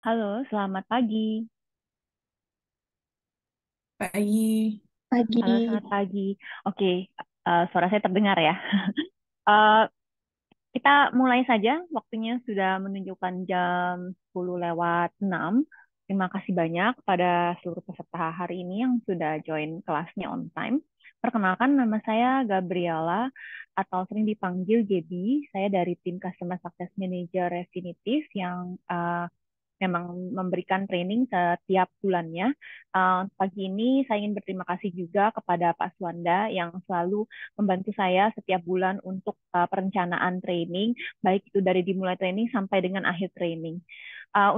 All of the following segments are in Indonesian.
Halo, selamat pagi. Pagi. Halo, Pagi. selamat pagi. Oke, suara saya terdengar ya. Eh, kita mulai saja. Waktunya sudah menunjukkan jam 10:06. Terima kasih banyak pada seluruh peserta hari ini yang sudah join kelasnya on time. Perkenalkan, nama saya Gabriela atau sering dipanggil Gaby. Saya dari tim Customer Success Manager Refinitiv yang memang memberikan training setiap bulannya. Pagi ini saya ingin berterima kasih juga kepada Pak Suwanda yang selalu membantu saya setiap bulan untuk perencanaan training, baik itu dari dimulai training sampai dengan akhir training.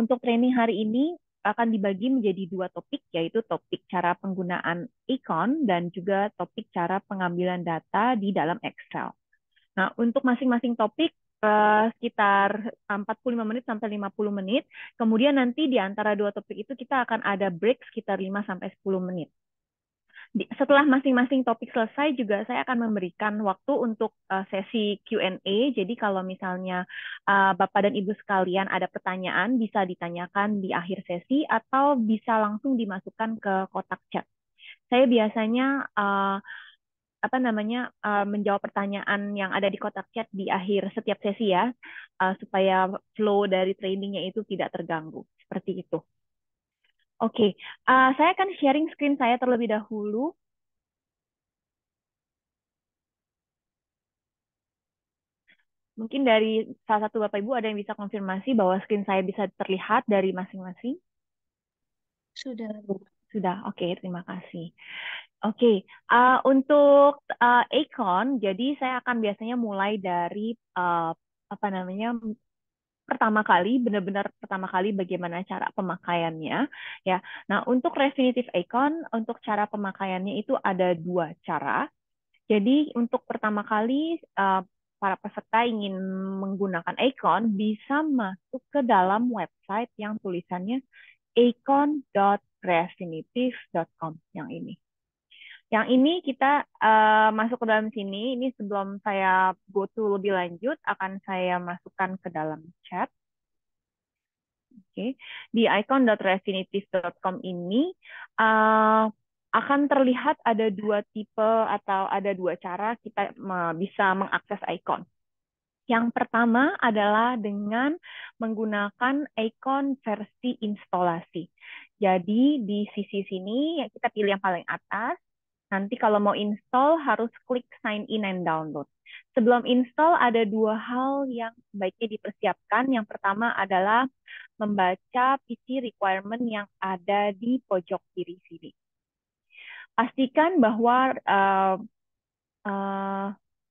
Untuk training hari ini akan dibagi menjadi dua topik, yaitu topik cara penggunaan Econ dan juga topik cara pengambilan data di dalam Excel. Nah, untuk masing-masing topik sekitar 45 menit sampai 50 menit. Kemudian nanti di antara dua topik itu kita akan ada break sekitar 5 sampai 10 menit. Setelah masing-masing topik selesai juga saya akan memberikan waktu untuk sesi Q&A. Jadi kalau misalnya Bapak dan Ibu sekalian ada pertanyaan bisa ditanyakan di akhir sesi atau bisa langsung dimasukkan ke kotak chat. Saya biasanya menjawab pertanyaan yang ada di kotak chat di akhir setiap sesi ya, supaya flow dari trainingnya itu tidak terganggu. Seperti itu. Oke, saya akan sharing screen saya terlebih dahulu. Mungkin dari salah satu Bapak Ibu ada yang bisa konfirmasi bahwa screen saya bisa terlihat dari masing-masing. Sudah, Bu. Sudah, oke, terima kasih. Oke, untuk Acon, jadi saya akan biasanya mulai dari apa namanya pertama kali, benar-benar pertama kali bagaimana cara pemakaiannya, ya. Nah, untuk Refinitiv Icon, untuk cara pemakaiannya itu ada dua cara. Jadi untuk pertama kali para peserta ingin menggunakan Icon bisa masuk ke dalam website yang tulisannya icon.refinitiv.com yang ini. Yang ini kita masuk ke dalam sini. Ini sebelum saya go to lebih lanjut, akan saya masukkan ke dalam chat. Oke. Di icon.refinitiv.com ini akan terlihat ada dua tipe atau ada dua cara kita bisa mengakses icon. Yang pertama adalah dengan menggunakan icon versi instalasi. Jadi di sisi sini kita pilih yang paling atas. Nanti kalau mau install harus klik sign in and download. Sebelum install ada dua hal yang sebaiknya dipersiapkan. Yang pertama adalah membaca PC requirement yang ada di pojok kiri sini. Pastikan bahwa uh,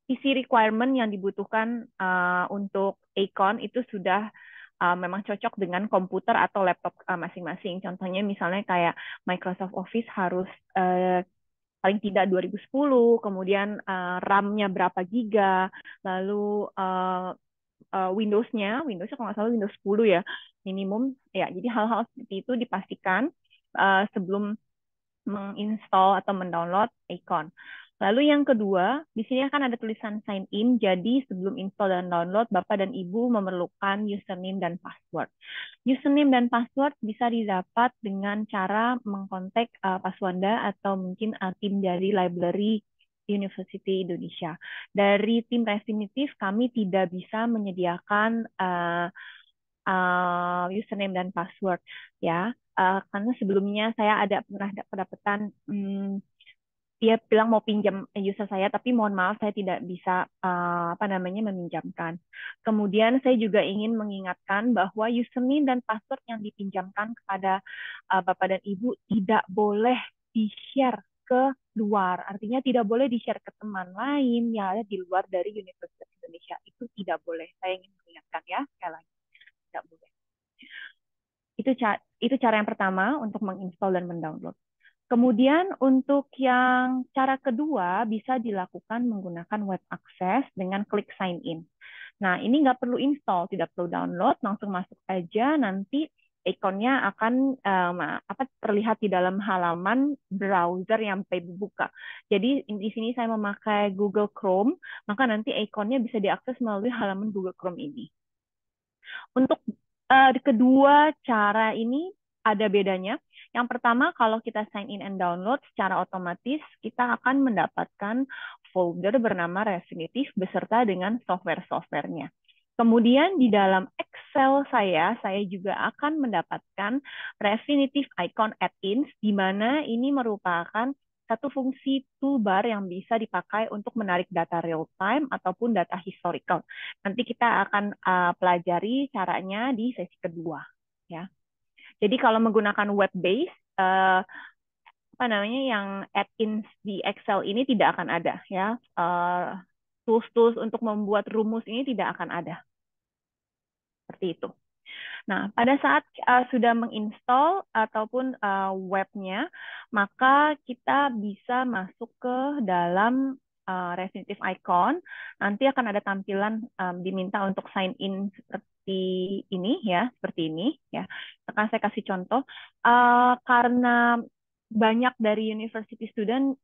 PC requirement yang dibutuhkan untuk Acon itu sudah memang cocok dengan komputer atau laptop masing-masing. Contohnya misalnya kayak Microsoft Office harus paling tidak 2010, kemudian RAM-nya berapa giga, lalu Windows-nya kalau nggak salah Windows 10 ya minimum ya. Jadi hal-hal seperti itu dipastikan sebelum menginstall atau mendownload Acon. Lalu yang kedua, di sini akan ada tulisan sign in. Jadi sebelum install dan download, Bapak dan Ibu memerlukan username dan password. Username dan password bisa didapat dengan cara mengkontak Pak Suwanda atau mungkin tim dari library University Indonesia. Dari tim Refinitiv, kami tidak bisa menyediakan username dan password ya. Karena sebelumnya saya ada pernah kedapatan dia bilang mau pinjam user saya, tapi mohon maaf saya tidak bisa meminjamkan. Kemudian saya juga ingin mengingatkan bahwa username dan password yang dipinjamkan kepada Bapak dan Ibu tidak boleh di-share ke luar. Artinya tidak boleh di-share ke teman lain yang ada di luar dari Universitas Indonesia. Itu tidak boleh. Saya ingin mengingatkan ya, sekali lagi tidak boleh. Itu cara yang pertama untuk menginstal dan mendownload. Kemudian untuk yang cara kedua bisa dilakukan menggunakan web access dengan klik sign in. Nah, ini nggak perlu install, tidak perlu download, langsung masuk aja. Nanti ikonnya akan terlihat di dalam halaman browser yang Ibu buka. Jadi di sini saya memakai Google Chrome, maka nanti ikonnya bisa diakses melalui halaman Google Chrome ini. Untuk Kedua cara ini ada bedanya. Yang pertama, kalau kita sign in and download, secara otomatis kita akan mendapatkan folder bernama Refinitiv beserta dengan software-softwarenya. Kemudian di dalam Excel saya juga akan mendapatkan Refinitiv Icon Add-ins, di mana ini merupakan satu fungsi toolbar yang bisa dipakai untuk menarik data real time ataupun data historical. Nanti kita akan pelajari caranya di sesi kedua, ya. Jadi kalau menggunakan web base, apa namanya yang add-ins di Excel ini tidak akan ada, ya. Tools-tools untuk membuat rumus ini tidak akan ada, seperti itu. Nah, pada saat sudah menginstal ataupun webnya, maka kita bisa masuk ke dalam Refinitiv Icon. Nanti akan ada tampilan diminta untuk sign in seperti ini ya, seperti ini ya. Akan saya kasih contoh karena banyak dari university student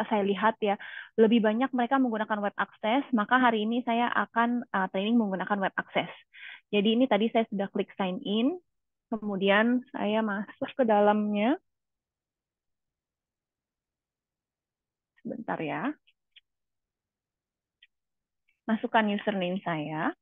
saya lihat ya, lebih banyak mereka menggunakan web access, maka hari ini saya akan training menggunakan web access. Jadi ini tadi saya sudah klik sign in, kemudian saya masuk ke dalamnya. Sebentar ya. Masukkan username saya.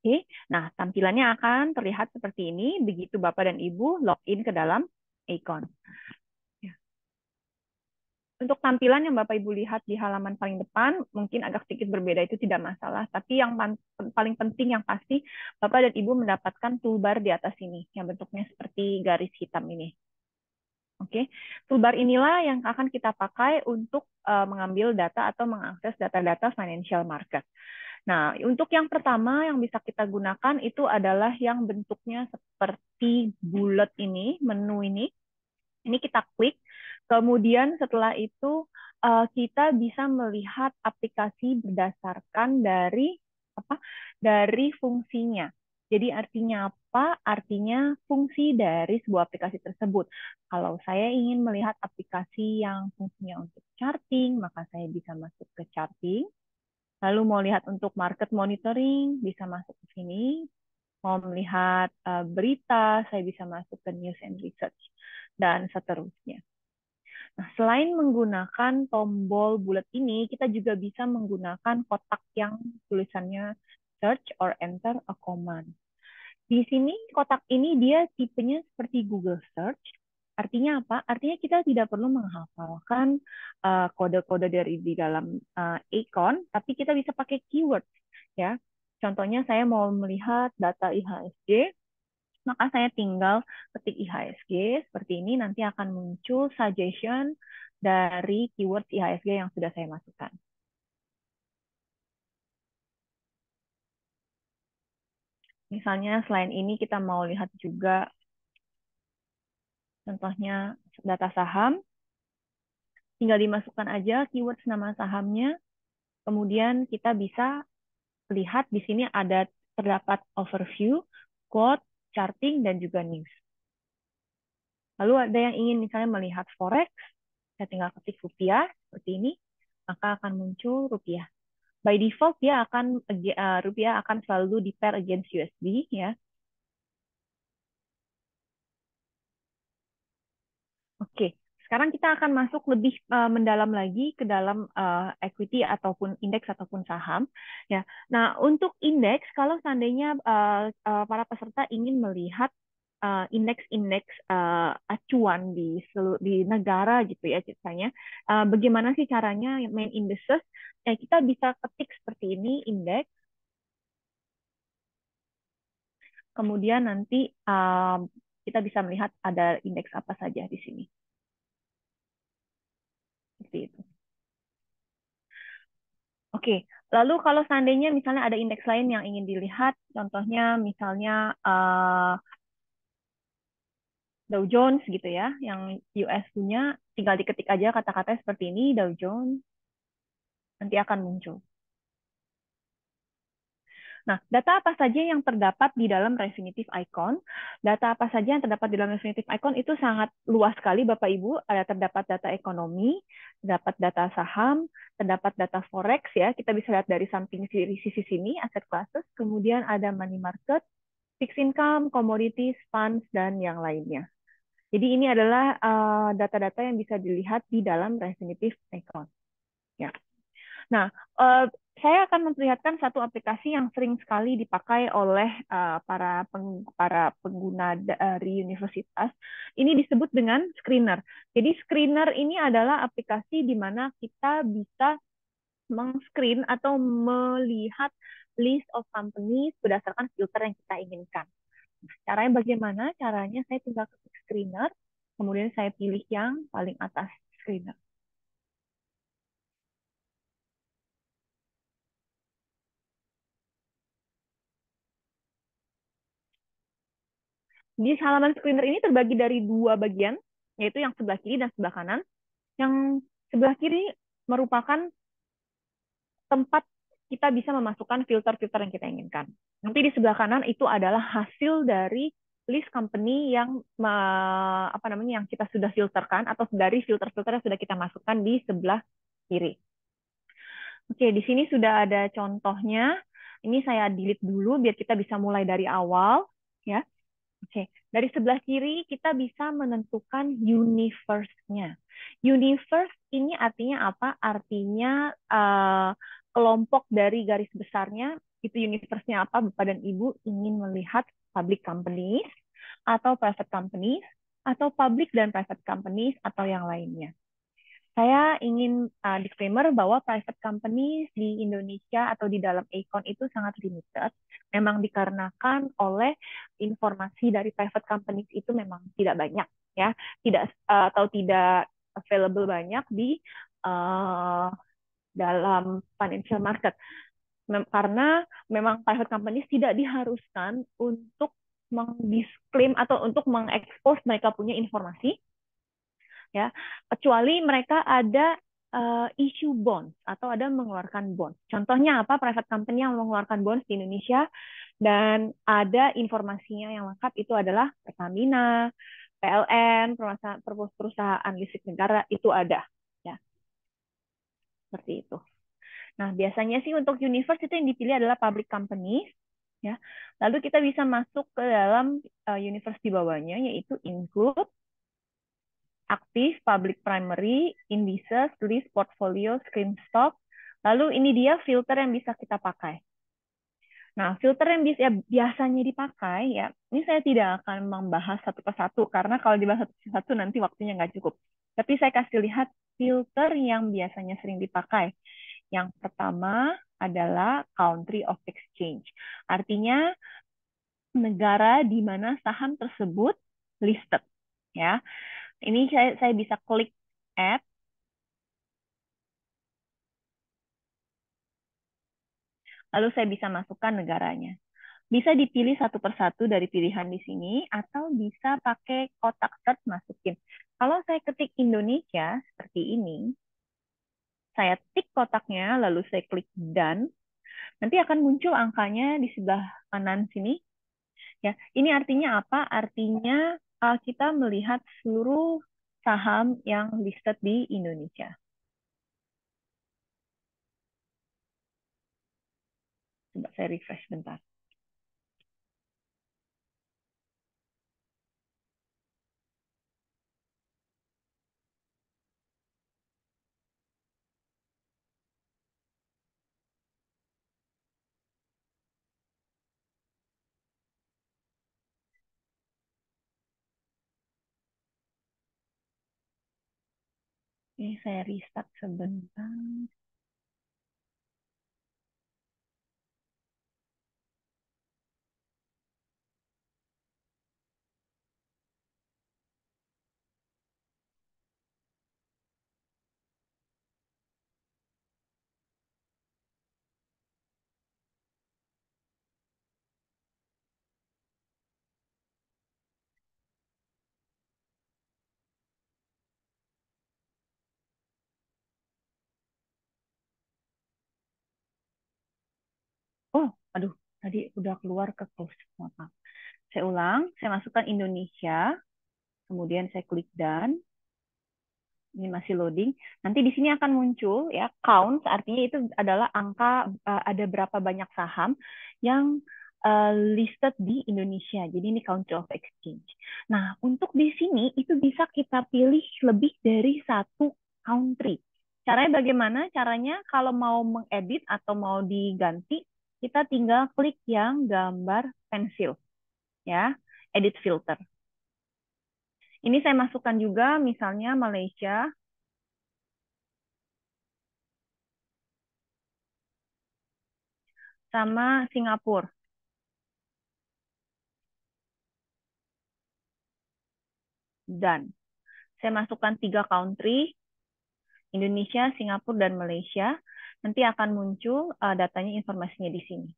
Oke, nah tampilannya akan terlihat seperti ini begitu Bapak dan Ibu login ke dalam Icon. Ya. Untuk tampilan yang Bapak Ibu lihat di halaman paling depan mungkin agak sedikit berbeda, itu tidak masalah. Tapi yang paling penting yang pasti Bapak dan Ibu mendapatkan toolbar di atas ini yang bentuknya seperti garis hitam ini. Oke, toolbar inilah yang akan kita pakai untuk mengambil data atau mengakses data-data financial market. Nah, untuk yang pertama yang bisa kita gunakan itu adalah yang bentuknya seperti bulat ini, menu ini. Ini kita klik, kemudian setelah itu kita bisa melihat aplikasi berdasarkan dari apa? Dari fungsinya. Jadi artinya apa? Artinya fungsi dari sebuah aplikasi tersebut. Kalau saya ingin melihat aplikasi yang fungsinya untuk charting, maka saya bisa masuk ke charting. Lalu mau lihat untuk market monitoring, bisa masuk ke sini. Mau melihat berita, saya bisa masuk ke news and research, dan seterusnya. Nah, selain menggunakan tombol bulat ini, kita juga bisa menggunakan kotak yang tulisannya search or enter a command. Di sini kotak ini dia tipenya seperti Google Search. Artinya apa? Artinya kita tidak perlu menghafalkan kode-kode dari di dalam icon, tapi kita bisa pakai keyword ya. Contohnya saya mau melihat data IHSG, maka saya tinggal ketik IHSG seperti ini, nanti akan muncul suggestion dari keyword IHSG yang sudah saya masukkan. Misalnya selain ini kita mau lihat juga contohnya data saham, tinggal dimasukkan aja keyword nama sahamnya, kemudian kita bisa lihat di sini ada terdapat overview, quote, charting, dan juga news. Lalu ada yang ingin misalnya melihat forex, saya tinggal ketik rupiah seperti ini, maka akan muncul rupiah. By default dia akan rupiah akan selalu di pair against USD ya. Oke, sekarang kita akan masuk lebih mendalam lagi ke dalam equity ataupun indeks ataupun saham. Ya, nah untuk indeks, kalau seandainya para peserta ingin melihat indeks-indeks acuan di negara gitu ya ceritanya, bagaimana sih caranya main indices? Kita bisa ketik seperti ini indeks, kemudian nanti kita bisa melihat ada indeks apa saja di sini. Seperti itu. Oke, Lalu kalau seandainya misalnya ada indeks lain yang ingin dilihat, contohnya misalnya Dow Jones gitu ya, yang US punya, tinggal diketik aja kata-katanya seperti ini, Dow Jones, nanti akan muncul. Nah, data apa saja yang terdapat di dalam Refinitiv Icon? Data apa saja yang terdapat di dalam Refinitiv Icon itu sangat luas sekali, Bapak Ibu. Ada terdapat data ekonomi, terdapat data saham, terdapat data forex ya. Kita bisa lihat dari samping sisi sini, aset classes. Kemudian ada money market, fixed income, commodities, funds, dan yang lainnya. Jadi ini adalah data-data yang bisa dilihat di dalam Refinitiv Icon. Ya. Nah, eh, saya akan memperlihatkan satu aplikasi yang sering sekali dipakai oleh para pengguna dari universitas. Ini disebut dengan screener. Jadi screener ini adalah aplikasi di mana kita bisa meng-screen atau melihat list of companies berdasarkan filter yang kita inginkan. Caranya bagaimana? Caranya saya tinggal ketik screener, kemudian saya pilih yang paling atas screener. Di halaman screener ini terbagi dari dua bagian, yaitu yang sebelah kiri dan sebelah kanan. Yang sebelah kiri merupakan tempat kita bisa memasukkan filter-filter yang kita inginkan. Nanti di sebelah kanan itu adalah hasil dari list company yang apa namanya yang kita sudah filterkan atau dari filter-filter yang sudah kita masukkan di sebelah kiri. Oke, di sini sudah ada contohnya. Ini saya delete dulu biar kita bisa mulai dari awal, ya. Oke, dari sebelah kiri kita bisa menentukan universe-nya. Universe ini artinya apa? Artinya kelompok dari garis besarnya, itu universe-nya apa? Bapak dan Ibu ingin melihat public companies, atau private companies, atau public dan private companies, atau yang lainnya. Saya ingin disclaimer bahwa private companies di Indonesia atau di dalam Econ itu sangat limited. Memang dikarenakan oleh informasi dari private companies itu memang tidak banyak ya, tidak atau tidak available banyak di uh, dalam financial market. Karena memang private companies tidak diharuskan untuk mengdisklaim atau untuk mengekspos mereka punya informasi ya, kecuali mereka ada issue bonds atau ada mengeluarkan bonds. Contohnya apa? Private company yang mengeluarkan bonds di Indonesia dan ada informasinya yang lengkap itu adalah Pertamina, PLN, perusahaan listrik negara itu ada, ya seperti itu. Nah biasanya sih untuk universe itu yang dipilih adalah public company, ya. Lalu kita bisa masuk ke dalam universe di bawahnya yaitu include aktif, public primary, indices, list, portfolio, screen stock. Lalu ini dia filter yang bisa kita pakai. Nah, filter yang biasanya dipakai, ya, ini saya tidak akan membahas satu persatu, karena kalau dibahas satu persatu nanti waktunya nggak cukup. Tapi saya kasih lihat filter yang biasanya sering dipakai. Yang pertama adalah country of exchange. Artinya negara di mana saham tersebut listed. Ya, ini saya bisa klik add, lalu saya bisa masukkan negaranya. Bisa dipilih satu persatu dari pilihan di sini, atau bisa pakai kotak search masukin. Kalau saya ketik Indonesia seperti ini, saya tik kotaknya, lalu saya klik done, nanti akan muncul angkanya di sebelah kanan sini. Ya, ini artinya apa? Artinya kita melihat seluruh saham yang listed di Indonesia. Coba saya refresh bentar. Ini saya restart sebentar. Aduh, tadi udah keluar ke close. Maaf. Saya ulang, saya masukkan Indonesia, kemudian saya klik done. Ini masih loading. Nanti di sini akan muncul ya count, artinya itu adalah angka ada berapa banyak saham yang listed di Indonesia. Jadi ini country of exchange. Nah, untuk di sini itu bisa kita pilih lebih dari satu country. Caranya bagaimana? Caranya kalau mau mengedit atau mau diganti, kita tinggal klik yang gambar pensil ya, edit filter. Ini saya masukkan juga misalnya Malaysia sama Singapura. Dan saya masukkan 3 country, Indonesia, Singapura, dan Malaysia. Nanti akan muncul datanya, informasinya di sini.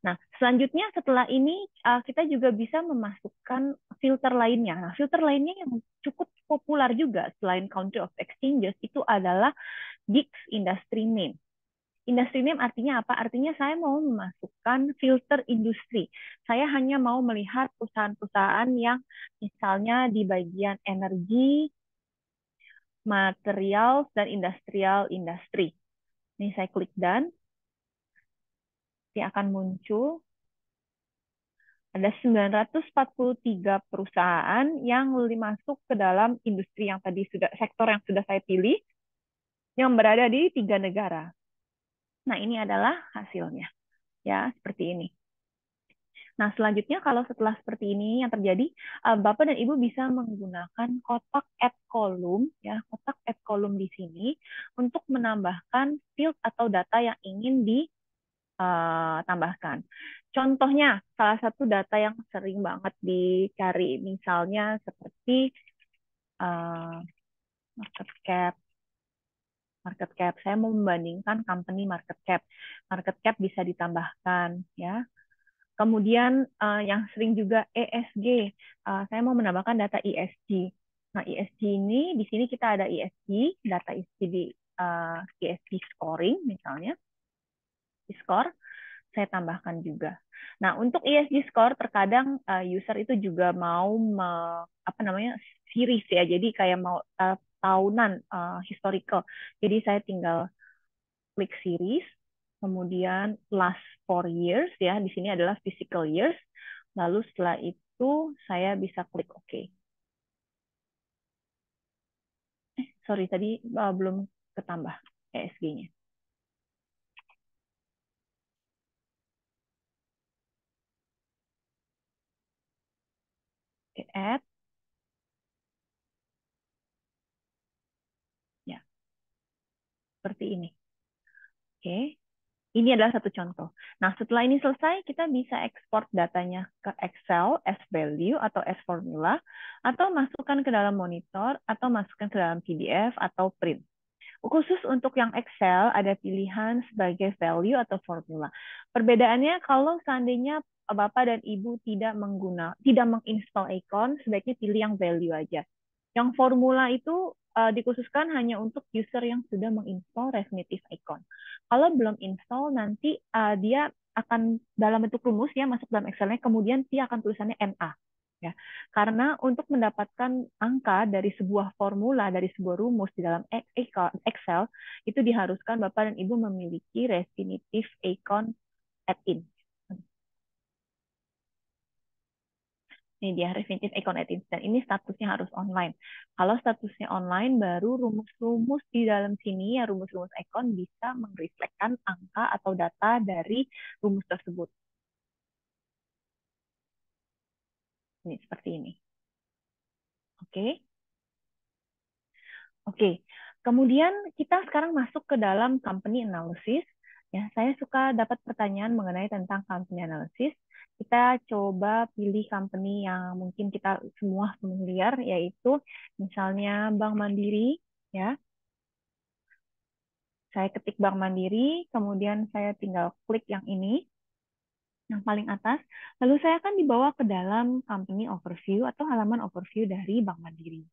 Nah, selanjutnya setelah ini kita juga bisa memasukkan filter lainnya. Nah, filter lainnya yang cukup populer juga selain country of exchanges itu adalah GICS industry name. Industry name artinya apa? Artinya saya mau memasukkan filter industri. Saya hanya mau melihat perusahaan-perusahaan yang misalnya di bagian energi, material, dan industrial industri. Ini saya klik done, nanti akan muncul ada 943 perusahaan yang masuk ke dalam industri yang tadi sudah, sektor yang sudah saya pilih, yang berada di 3 negara. Nah, ini adalah hasilnya. Ya, seperti ini. Nah, selanjutnya kalau setelah seperti ini yang terjadi, Bapak dan Ibu bisa menggunakan kotak add column, ya, kotak add column di sini untuk menambahkan field atau data yang ingin ditambahkan. Contohnya, salah satu data yang sering banget dicari, misalnya seperti uh, market cap. Market cap, saya mau membandingkan company market cap. Market cap bisa ditambahkan, ya. Kemudian yang sering juga ESG, saya mau menambahkan data ESG. Nah, ESG ini di sini kita ada ESG, data ESG di ESG scoring misalnya, score saya tambahkan juga. Nah, untuk ESG score terkadang user itu juga mau apa namanya series ya, jadi kayak mau tahunan historical. Jadi saya tinggal klik series, kemudian last 4 years ya, di sini adalah physical years. Lalu setelah itu saya bisa klik OK. Sorry tadi belum ketambah ESG-nya. Oke, add ya, seperti ini. Oke. Ini adalah satu contoh. Nah, setelah ini selesai, kita bisa ekspor datanya ke Excel as value atau as formula, atau masukkan ke dalam monitor, atau masukkan ke dalam PDF atau print. Khusus untuk yang Excel ada pilihan sebagai value atau formula. Perbedaannya kalau seandainya Bapak dan Ibu tidak menginstal icon, sebaiknya pilih yang value aja. Yang formula itu dikhususkan hanya untuk user yang sudah menginstal Refinitiv icon. Kalau belum install, nanti dia akan dalam bentuk rumus ya masuk dalam Excel-nya, kemudian dia akan tulisannya NA. Ya, karena untuk mendapatkan angka dari sebuah formula, dari sebuah rumus di dalam Excel, itu diharuskan Bapak dan Ibu memiliki Refinitiv Icon add-in. Ini dia Refinitiv Icon add-in. Dan ini statusnya harus online. Kalau statusnya online, baru rumus-rumus di dalam sini, ya rumus-rumus icon bisa mereflekkan angka atau data dari rumus tersebut. Ini seperti ini. Oke. Oke, kemudian kita sekarang masuk ke dalam company analysis. Ya, saya suka dapat pertanyaan mengenai tentang company analysis. Kita coba pilih company yang mungkin kita semua familiar, yaitu misalnya Bank Mandiri. Ya, saya ketik Bank Mandiri, kemudian saya tinggal klik yang ini, yang paling atas. Lalu saya akan dibawa ke dalam company overview atau halaman overview dari Bank Mandiri.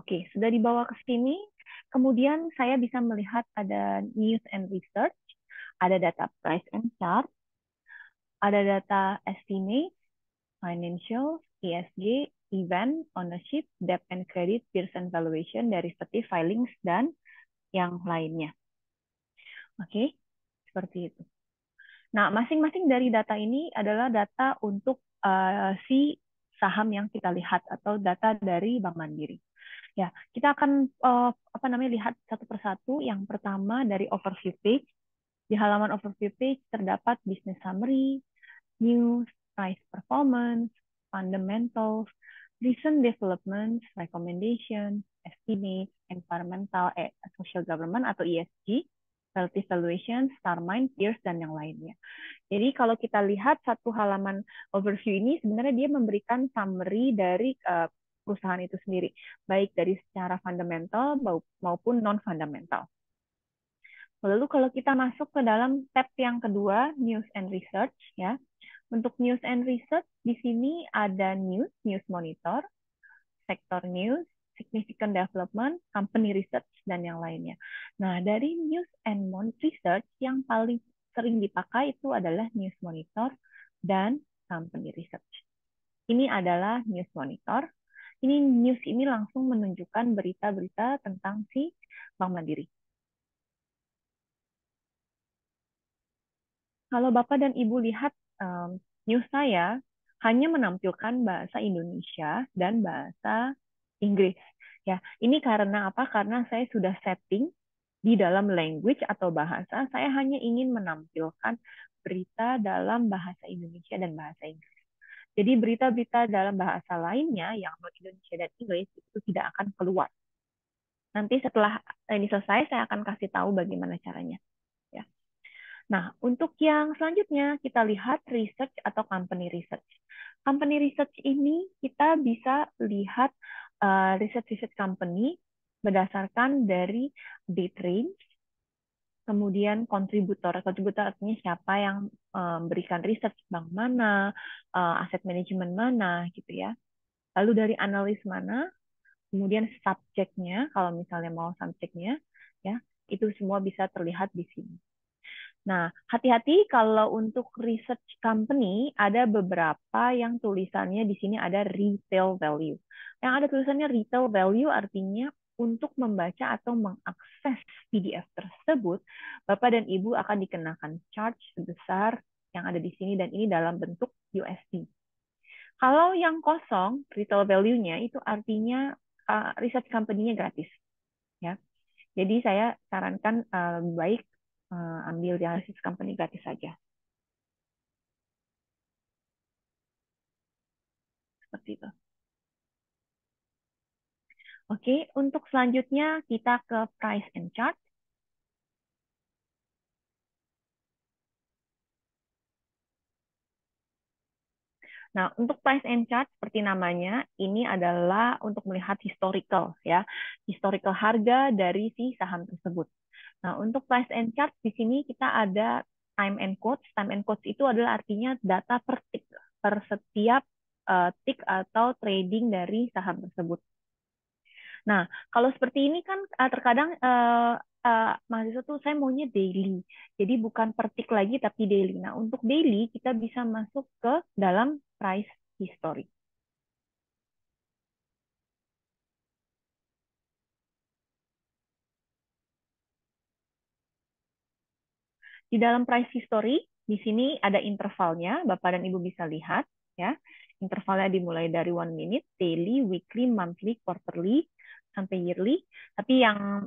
Oke, sudah dibawa ke sini. Kemudian saya bisa melihat ada news and research, ada data price and chart, ada data estimate, financial, ESG, event, ownership, debt and credit, peers and valuation, derivative, filings, dan yang lainnya. Oke, seperti itu. Nah, masing-masing dari data ini adalah data untuk si saham yang kita lihat atau data dari Bank Mandiri. Ya, kita akan lihat satu persatu. Yang pertama dari overview page. Di halaman overview page terdapat business summary, news, price performance, fundamentals, recent developments, recommendation, estimate, environmental, social government atau ESG, relative valuation, star mine, peers, dan yang lainnya. Jadi kalau kita lihat satu halaman overview ini sebenarnya dia memberikan summary dari perusahaan itu sendiri, baik dari secara fundamental maupun non-fundamental. Lalu kalau kita masuk ke dalam tab yang kedua, News and Research, ya. Untuk News and Research, di sini ada news, news monitor, sektor news, significant development, company research, dan yang lainnya. Nah, dari news and research yang paling sering dipakai itu adalah news monitor dan company research. Ini adalah news monitor. Ini news ini langsung menunjukkan berita-berita tentang si Bank Mandiri. Kalau Bapak dan Ibu lihat news saya hanya menampilkan bahasa Indonesia dan bahasa Inggris. Ya, ini karena apa? Karena saya sudah setting di dalam language atau bahasa, saya hanya ingin menampilkan berita dalam bahasa Indonesia dan bahasa Inggris. Jadi berita-berita dalam bahasa lainnya yang non Indonesia dan Inggris itu tidak akan keluar. Nanti setelah ini selesai, saya akan kasih tahu bagaimana caranya. Ya. Nah, untuk yang selanjutnya kita lihat research atau company research. Company research ini kita bisa lihat research company berdasarkan dari date range, kemudian kontributor. Kontributor artinya siapa yang memberikan research, bank mana, aset manajemen mana, gitu ya. Lalu dari analis mana, kemudian subjeknya, kalau misalnya mau subjeknya, ya itu semua bisa terlihat di sini. Nah, hati-hati kalau untuk research company ada beberapa yang tulisannya di sini ada retail value. Yang ada tulisannya retail value artinya untuk membaca atau mengakses PDF tersebut, Bapak dan Ibu akan dikenakan charge sebesar yang ada di sini dan ini dalam bentuk USD. Kalau yang kosong, retail value-nya itu artinya research company-nya gratis. Ya. Jadi saya sarankan lebih baik ambil yang research company gratis saja. Seperti itu. Oke, untuk selanjutnya kita ke price and chart. Nah, untuk price and chart seperti namanya, ini adalah untuk melihat historical ya, historical harga dari si saham tersebut. Nah, untuk price and chart di sini kita ada time and quotes. Time and quotes itu adalah artinya data per tick, per setiap tick atau trading dari saham tersebut. Nah, kalau seperti ini kan terkadang mahasiswa tuh saya maunya daily. Jadi bukan per tick lagi tapi daily. Nah, untuk daily kita bisa masuk ke dalam price history. Di dalam price history, di sini ada intervalnya, Bapak dan Ibu bisa lihat ya. Intervalnya dimulai dari 1 minute, daily, weekly, monthly, quarterly, sampai yearly. Tapi yang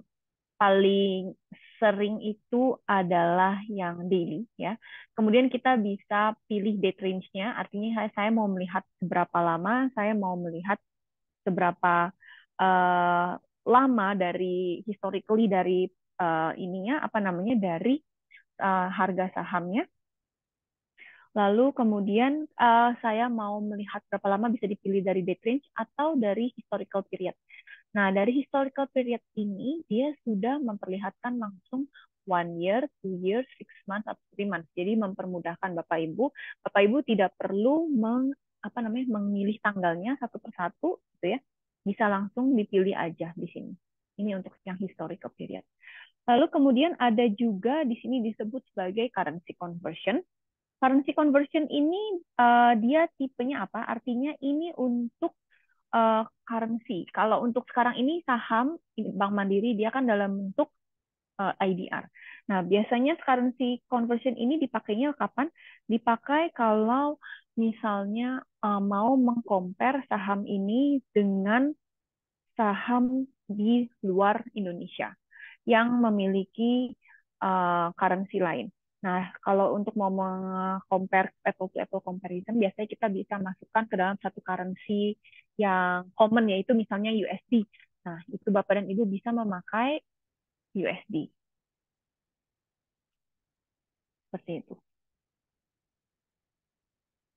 paling sering itu adalah yang daily ya. Kemudian kita bisa pilih date range-nya, artinya saya mau melihat seberapa lama, saya mau melihat seberapa uh, lama dari historically dari ininya apa namanya dari harga sahamnya. Lalu kemudian saya mau melihat berapa lama bisa dipilih dari date range atau dari historical period. Nah, dari historical period ini, dia sudah memperlihatkan langsung 1 year, 2 years, 6 months, atau 3 months. Jadi mempermudahkan Bapak Ibu. Bapak Ibu tidak perlu memilih tanggalnya satu persatu, gitu ya. bisa langsung dipilih aja di sini. Ini untuk yang historical period. Lalu kemudian ada juga di sini disebut sebagai currency conversion. Currency conversion ini dia tipenya apa? Artinya ini untuk currency. Kalau untuk sekarang ini saham Bank Mandiri dia kan dalam bentuk IDR. Nah, biasanya currency conversion ini dipakainya kapan? Dipakai kalau misalnya mau mengcompare saham ini dengan saham di luar Indonesia yang memiliki currency lain. Nah, kalau untuk mau compare apple to apple comparison, biasanya kita bisa masukkan ke dalam satu currency yang common, yaitu misalnya USD. Nah, itu Bapak dan Ibu bisa memakai USD. Seperti itu.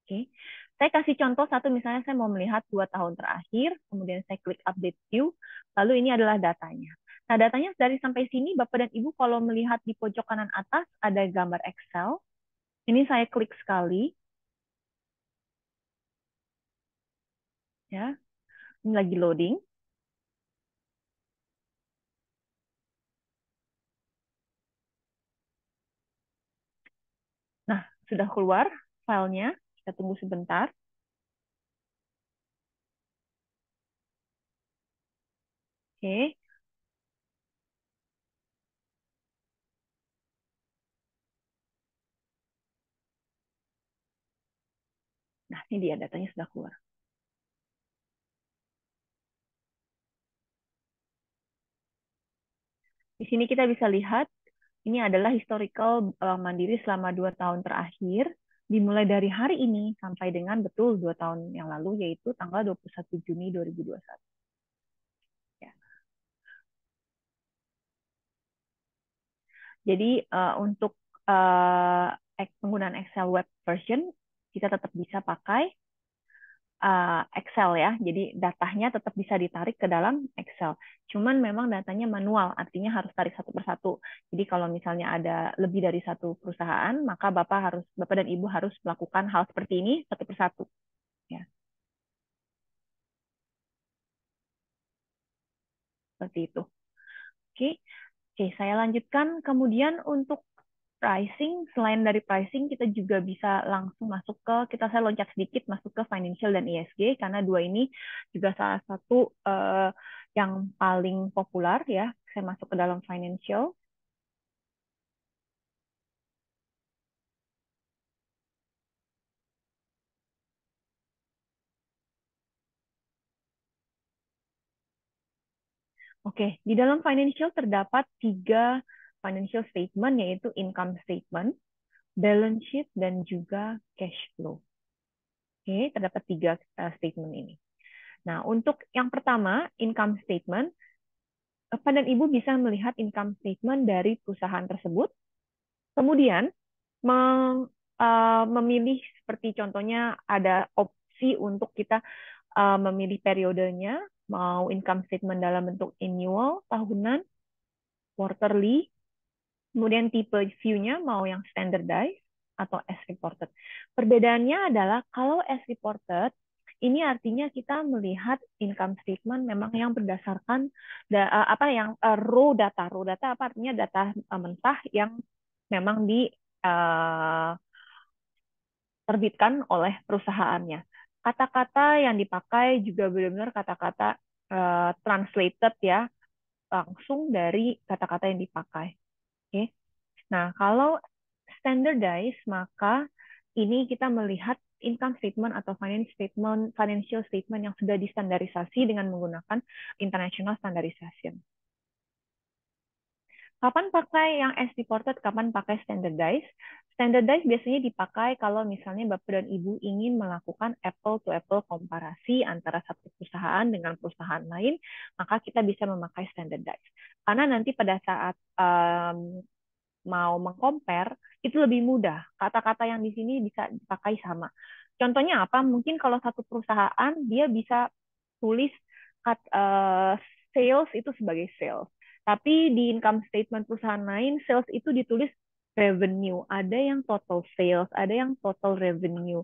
Oke. Saya kasih contoh satu, misalnya saya mau melihat 2 tahun terakhir, kemudian saya klik update view, lalu ini adalah datanya. Nah, datanya dari sampai sini, Bapak dan Ibu kalau melihat di pojok kanan atas ada gambar Excel. Ini saya klik sekali, ya. Ini lagi loading. Nah, sudah keluar filenya. Kita tunggu sebentar. Oke. Nah, ini dia datanya sudah keluar. Di sini kita bisa lihat ini adalah historical Bank Mandiri selama 2 tahun terakhir, dimulai dari hari ini sampai dengan betul 2 tahun yang lalu, yaitu tanggal 21 Juni 2021. Ya. Jadi untuk penggunaan Excel web version, kita tetap bisa pakai Excel ya. Jadi datanya tetap bisa ditarik ke dalam Excel. Cuman memang datanya manual, artinya harus tarik satu persatu. Jadi kalau misalnya ada lebih dari satu perusahaan, maka Bapak dan Ibu harus melakukan hal seperti ini satu persatu. Ya, seperti itu. Oke, oke, saya lanjutkan. Kemudian untuk pricing, selain dari pricing, kita juga bisa langsung masuk ke, saya loncat sedikit masuk ke financial dan ESG, karena dua ini juga salah satu yang paling populer ya. Saya masuk ke dalam financial. Oke, di dalam financial terdapat 3 financial statement, yaitu income statement, balance sheet, dan juga cash flow. Oke, terdapat 3 statement ini. Nah, untuk yang pertama, income statement, Bapak dan Ibu bisa melihat income statement dari perusahaan tersebut, kemudian memilih seperti contohnya ada opsi untuk kita memilih periodenya, mau income statement dalam bentuk annual, tahunan, quarterly, kemudian tipe view-nya mau yang standardized atau as reported. Perbedaannya adalah kalau as reported, ini artinya kita melihat income statement memang yang berdasarkan apa yang raw data. Raw data apa artinya? Data mentah yang memang diterbitkan oleh perusahaannya. Kata-kata yang dipakai juga benar-benar kata-kata translated ya, langsung dari kata-kata yang dipakai. Oke. Nah, kalau standardized, maka ini kita melihat income statement atau financial statement yang sudah distandarisasi dengan menggunakan international standardization. Kapan pakai yang as reported, kapan pakai standardized? Standardized biasanya dipakai kalau misalnya Bapak dan Ibu ingin melakukan apple to apple komparasi antara satu perusahaan dengan perusahaan lain, maka kita bisa memakai standardized. Karena nanti pada saat mau mengcompare, itu lebih mudah. Kata-kata yang di sini bisa dipakai sama. Contohnya apa? Mungkin kalau satu perusahaan, dia bisa tulis sales itu sebagai sales. Tapi di income statement perusahaan lain, sales itu ditulis revenue. Ada yang total sales, ada yang total revenue,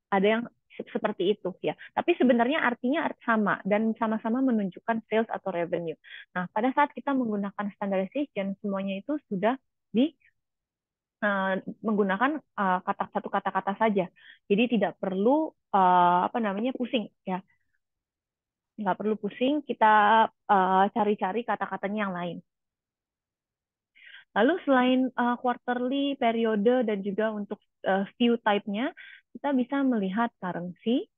ada yang seperti itu ya. Tapi sebenarnya artinya sama dan sama-sama menunjukkan sales atau revenue. Nah, pada saat kita menggunakan standardization, semuanya itu sudah di menggunakan kata satu kata-kata saja. Jadi tidak perlu apa namanya pusing ya, nggak perlu pusing kita cari-cari kata-katanya yang lain. Lalu selain quarterly, periode, dan juga untuk view type-nya, kita bisa melihat currency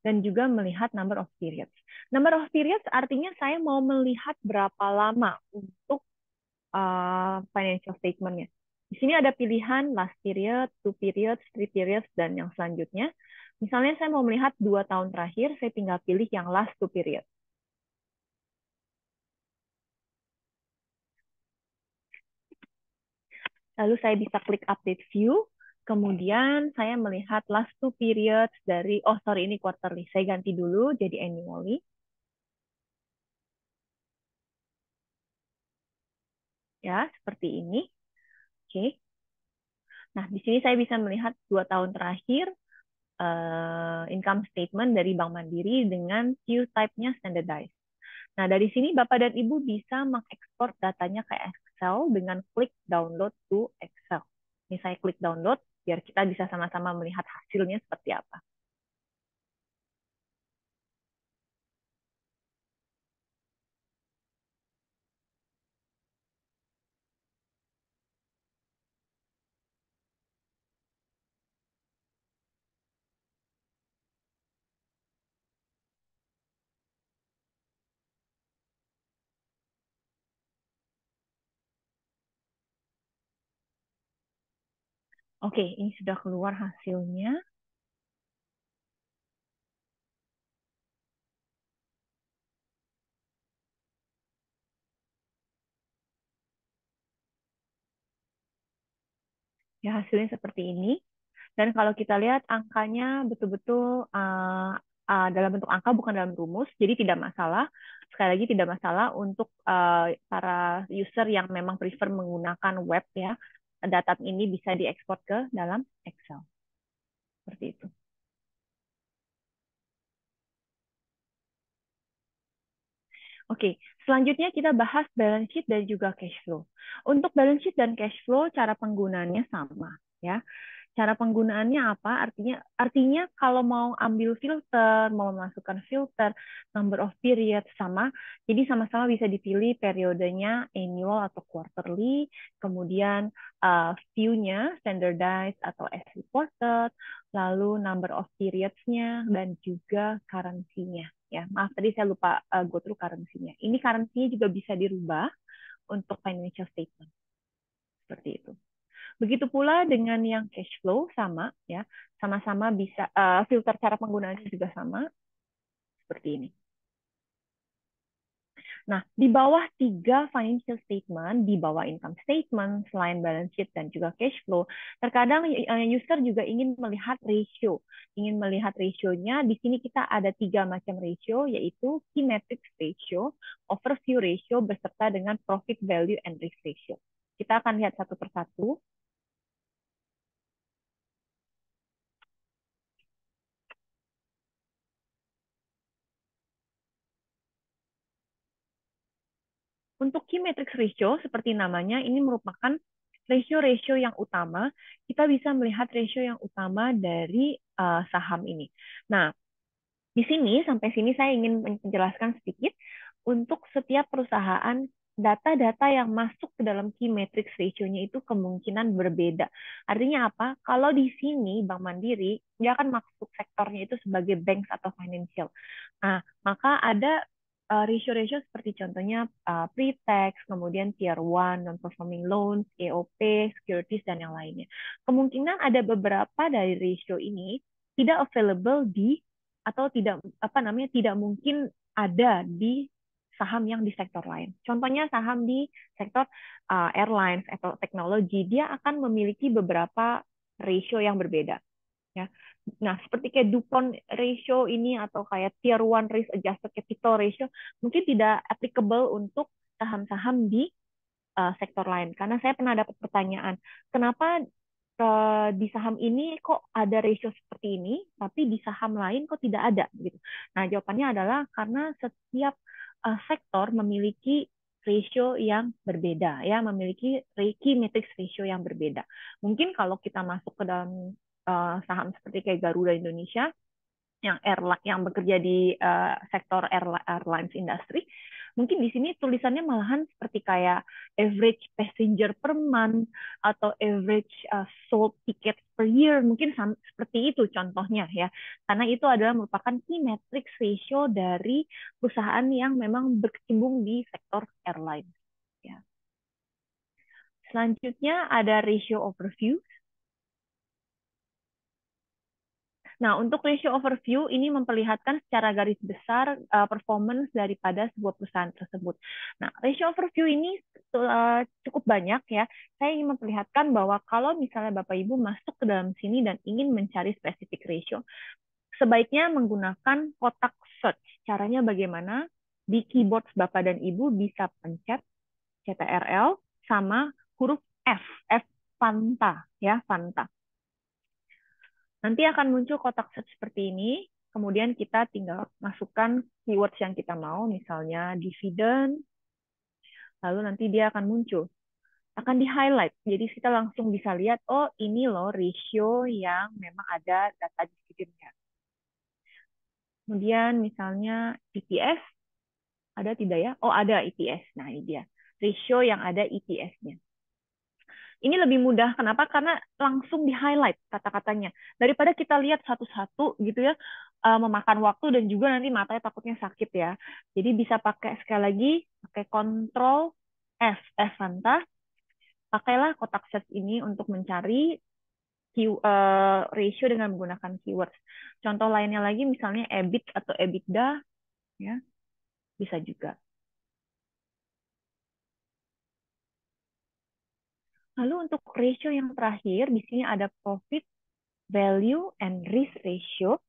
dan juga melihat number of periods. Number of periods artinya saya mau melihat berapa lama untuk financial statement-nya. Di sini ada pilihan last period, two periods, three periods, dan yang selanjutnya. Misalnya saya mau melihat 2 tahun terakhir, saya tinggal pilih yang last two period. Lalu saya bisa klik update view, kemudian saya melihat last two periods dari, oh sorry ini quarterly, saya ganti dulu jadi annually. Ya, seperti ini. Oke. Nah, di sini saya bisa melihat 2 tahun terakhir income statement dari Bank Mandiri dengan view type-nya standardized. Nah, dari sini Bapak dan Ibu bisa mengekspor datanya ke Excel dengan klik download to Excel. Ini saya klik download, biar kita bisa sama-sama melihat hasilnya seperti apa. Oke, ini sudah keluar hasilnya. Ya, hasilnya seperti ini. Dan kalau kita lihat angkanya betul-betul dalam bentuk angka, bukan dalam rumus, jadi tidak masalah. Sekali lagi tidak masalah untuk para user yang memang prefer menggunakan web ya. Data ini bisa diekspor ke dalam Excel. Seperti itu. Oke, selanjutnya kita bahas balance sheet dan juga cash flow. Untuk balance sheet dan cash flow, cara penggunaannya sama, ya. Cara penggunaannya apa? Artinya kalau mau ambil filter, mau memasukkan filter, number of period sama. Jadi sama-sama bisa dipilih periodenya annual atau quarterly, kemudian view-nya standardized atau as reported, lalu number of periods-nya dan juga currency-nya. Ya, maaf tadi saya lupa go through currency-nya. Ini currency-nya juga bisa dirubah untuk financial statement. Seperti itu. Begitu pula dengan yang cash flow sama ya, sama-sama bisa filter cara penggunaannya juga sama seperti ini. Nah, di bawah 3 financial statement, di bawah income statement, selain balance sheet dan juga cash flow, terkadang user juga ingin melihat ratio. Ingin melihat rasionya, di sini kita ada 3 macam ratio, yaitu key metrics ratio, overview ratio, beserta dengan profit value and risk ratio. Kita akan lihat satu persatu. Untuk key matrix ratio, seperti namanya, ini merupakan ratio-ratio yang utama. Kita bisa melihat ratio yang utama dari saham ini. Nah, di sini, sampai sini saya ingin menjelaskan sedikit. Untuk setiap perusahaan, data-data yang masuk ke dalam key matrix ratio-nya itu kemungkinan berbeda. Artinya apa? Kalau di sini Bank Mandiri, dia akan masuk sektornya itu sebagai banks atau financial. Nah, maka ada ratio-ratio seperti contohnya pre-tax, kemudian tier 1, non-performing loans, EOP, securities, dan yang lainnya. Kemungkinan ada beberapa dari ratio ini tidak available di atau tidak apa namanya tidak mungkin ada di saham yang di sektor lain. Contohnya saham di sektor airlines atau teknologi, dia akan memiliki beberapa ratio yang berbeda. Ya. Nah, seperti kayak DuPont ratio ini atau kayak Tier 1 Risk Adjusted Capital Ratio mungkin tidak applicable untuk saham-saham di sektor lain. Karena saya pernah dapat pertanyaan, kenapa di saham ini kok ada ratio seperti ini, tapi di saham lain kok tidak ada gitu. Nah, jawabannya adalah karena setiap sektor memiliki ratio yang berbeda ya, memiliki key matrix ratio yang berbeda. Mungkin kalau kita masuk ke dalam saham seperti kayak Garuda Indonesia yang airline yang bekerja di sektor airlines industry, mungkin di sini tulisannya malahan seperti kayak average passenger per month atau average sold ticket per year, mungkin seperti itu contohnya ya, karena itu adalah merupakan key metrics ratio dari perusahaan yang memang berkecimpung di sektor airline ya. Selanjutnya ada ratio overview. Nah, untuk ratio overview ini memperlihatkan secara garis besar performance daripada sebuah perusahaan tersebut. Nah, ratio overview ini cukup banyak ya. Saya ingin memperlihatkan bahwa kalau misalnya Bapak Ibu masuk ke dalam sini dan ingin mencari spesifik ratio, sebaiknya menggunakan kotak search. Caranya bagaimana? Di keyboard Bapak dan Ibu bisa pencet CTRL sama huruf F, F Fanta ya, Fanta. Nanti akan muncul kotak search seperti ini, kemudian kita tinggal masukkan keywords yang kita mau, misalnya dividen, lalu nanti dia akan muncul. Akan di-highlight, jadi kita langsung bisa lihat, oh ini loh ratio yang memang ada data dividennya. Kemudian misalnya EPS, ada tidak ya? Oh ada EPS, nah ini dia. Ratio yang ada EPS-nya. Ini lebih mudah. Kenapa? Karena langsung di-highlight kata-katanya. Daripada kita lihat satu-satu gitu ya, memakan waktu dan juga nanti matanya takutnya sakit ya. Jadi bisa pakai sekali lagi, pakai Ctrl F, F Fanta. Pakailah kotak search ini untuk mencari ratio dengan menggunakan keywords. Contoh lainnya lagi misalnya EBIT atau EBITDA, ya bisa juga. Lalu untuk ratio yang terakhir, di sini ada profit, value, and risk ratio.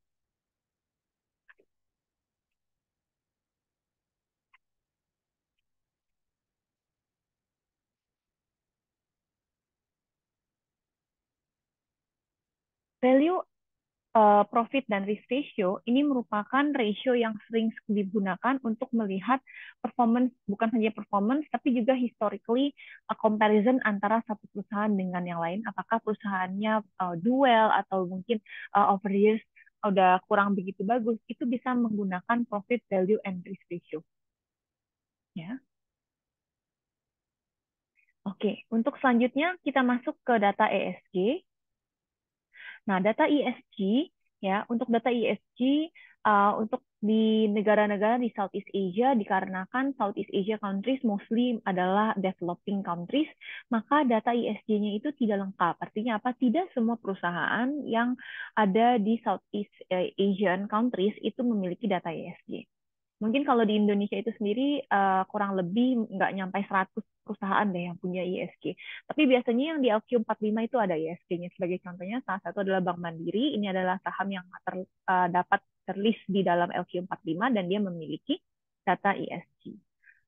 Value, profit dan risk ratio ini merupakan ratio yang sering digunakan untuk melihat performance, bukan hanya performance tapi juga historically comparison antara satu perusahaan dengan yang lain, apakah perusahaannya duel atau mungkin over the years udah kurang begitu bagus, itu bisa menggunakan profit, value, and risk ratio ya. Oke, untuk selanjutnya kita masuk ke data ESG. Nah, data ESG ya, untuk data ESG untuk di negara-negara di Southeast Asia, dikarenakan Southeast Asia countries mostly adalah developing countries, maka data ESG-nya itu tidak lengkap. Artinya apa? Tidak semua perusahaan yang ada di Southeast Asian countries itu memiliki data ESG. Mungkin kalau di Indonesia itu sendiri kurang lebih nggak nyampe 100 perusahaan deh yang punya ISG. Tapi biasanya yang di LQ45 itu ada ISG-nya. Sebagai contohnya, salah satu adalah Bank Mandiri. Ini adalah saham yang dapat terlist di dalam LQ45 dan dia memiliki data ISG.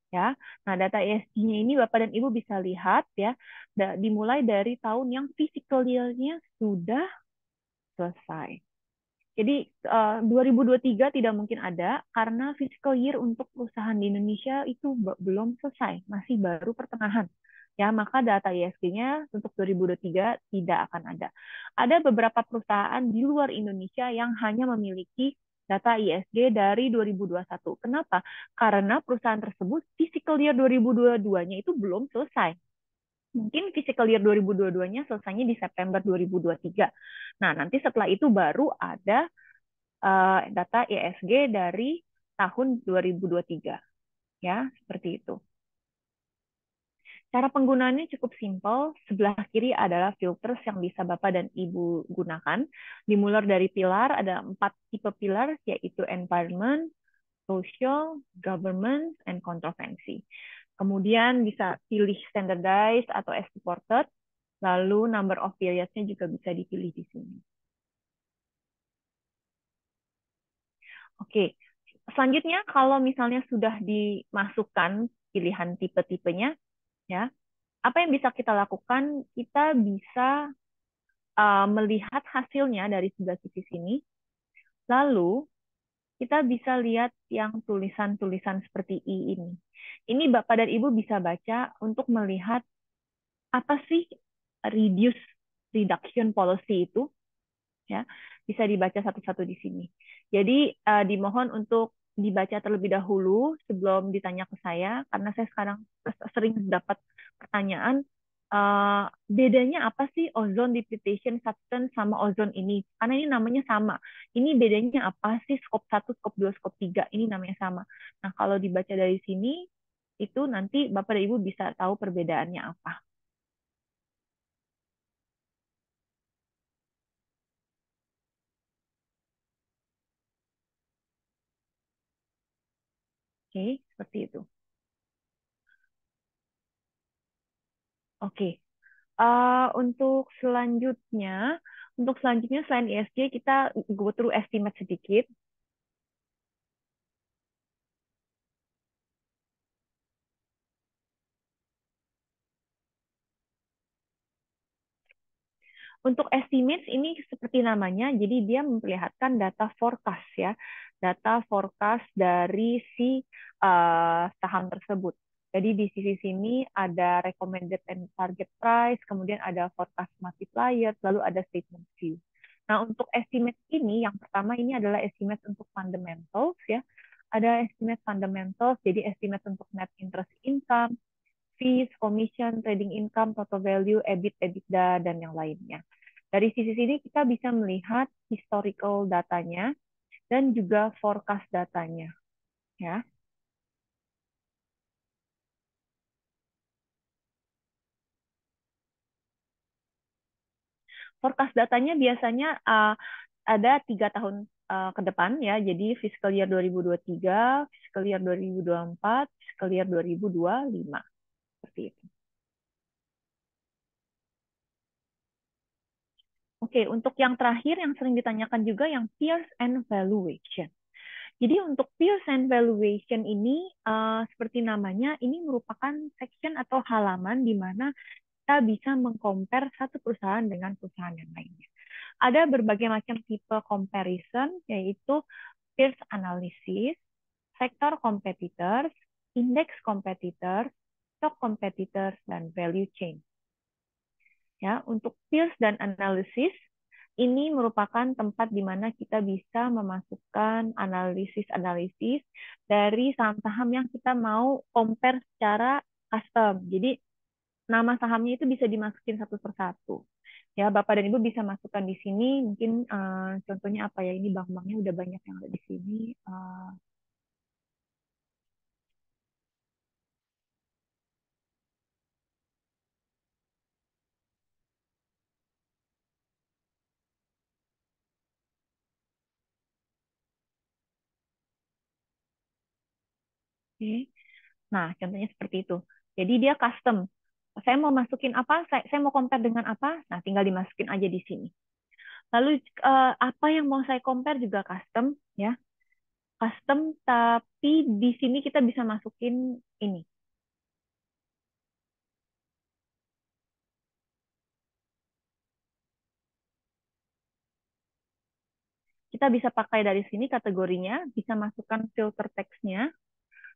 Ya, nah data ISG-nya ini Bapak dan Ibu bisa lihat ya, dimulai dari tahun yang physical year-nya sudah selesai. Jadi 2023 tidak mungkin ada karena fiscal year untuk perusahaan di Indonesia itu belum selesai, masih baru pertengahan. Ya, maka data ISG-nya untuk 2023 tidak akan ada. Ada beberapa perusahaan di luar Indonesia yang hanya memiliki data ISG dari 2021. Kenapa? Karena perusahaan tersebut fiscal year 2022-nya itu belum selesai. Mungkin fiscal year 2022-nya selesainya di September 2023. Nah, nanti setelah itu baru ada data ESG dari tahun 2023. Ya, seperti itu. Cara penggunaannya cukup simpel. Sebelah kiri adalah filters yang bisa Bapak dan Ibu gunakan. Dimulai dari pilar, ada 4 tipe pilar, yaitu environment, social, government, and controversy. Kemudian bisa pilih standardized atau as reported, lalu number of periods-nya juga bisa dipilih di sini. Oke, selanjutnya kalau misalnya sudah dimasukkan pilihan tipe-tipenya, ya, apa yang bisa kita lakukan? Kita bisa melihat hasilnya dari sebelah sisi sini, lalu kita bisa lihat yang tulisan-tulisan seperti I ini. Ini Bapak dan Ibu bisa baca untuk melihat apa sih reduce reduction policy itu, ya. Bisa dibaca satu-satu di sini. Jadi dimohon untuk dibaca terlebih dahulu sebelum ditanya ke saya, karena saya sekarang sering dapat pertanyaan, bedanya apa sih ozone depletion substance sama ozone ini? Karena ini namanya sama. Ini bedanya apa sih skop satu, skop 2, skop 3? Ini namanya sama. Nah, kalau dibaca dari sini, itu nanti Bapak dan Ibu bisa tahu perbedaannya apa. Oke, seperti itu. Oke. Untuk selanjutnya selain ESG kita go through estimate sedikit. Untuk estimates ini seperti namanya, jadi dia memperlihatkan data forecast ya, data forecast dari si saham tersebut. Jadi di sisi sini ada recommended and target price, kemudian ada forecast multiplier, lalu ada statement view. Nah, untuk estimate ini, yang pertama ini adalah estimate untuk fundamentals ya. Ada estimate fundamentals, jadi estimate untuk net interest income, fees, commission, trading income, total value, EBIT, EBITDA, dan yang lainnya. Dari sisi sini kita bisa melihat historical datanya dan juga forecast datanya. Ya, forecast datanya biasanya ada 3 tahun ke depan ya. Jadi fiscal year 2023, fiscal year 2024, fiscal year 2025 seperti itu. Oke, untuk yang terakhir yang sering ditanyakan juga yang peers and valuation. Jadi untuk peers and valuation ini seperti namanya ini merupakan section atau halaman di mana kita bisa mengcompare satu perusahaan dengan perusahaan yang lainnya. Ada berbagai macam tipe comparison yaitu peers analysis, sector competitors, index competitors, stock competitors dan value chain. Ya, untuk peers dan analysis ini merupakan tempat di mana kita bisa memasukkan analisis-analisis dari saham-saham yang kita mau compare secara custom. Jadi nama sahamnya itu bisa dimasukin satu persatu. Ya, Bapak dan Ibu bisa masukkan di sini. Mungkin contohnya apa ya? Ini bank-banknya udah banyak yang ada di sini. Oke. Nah, contohnya seperti itu. Jadi dia custom. Saya mau masukin apa? Saya mau compare dengan apa? Nah, tinggal dimasukin aja di sini. Lalu apa yang mau saya compare juga custom, ya. Custom, tapi di sini kita bisa masukin ini. Kita bisa pakai dari sini kategorinya, bisa masukkan filter teksnya.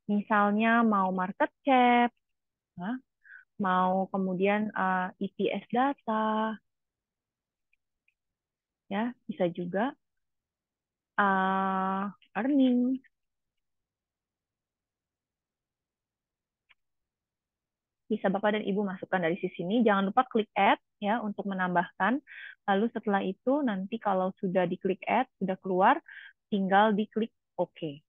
Misalnya mau market cap, ya, mau kemudian EPS data, ya bisa juga earning. Bisa Bapak dan Ibu masukkan dari sisi ini. Jangan lupa klik add ya untuk menambahkan. Lalu setelah itu nanti kalau sudah diklik add, sudah keluar, tinggal diklik OK.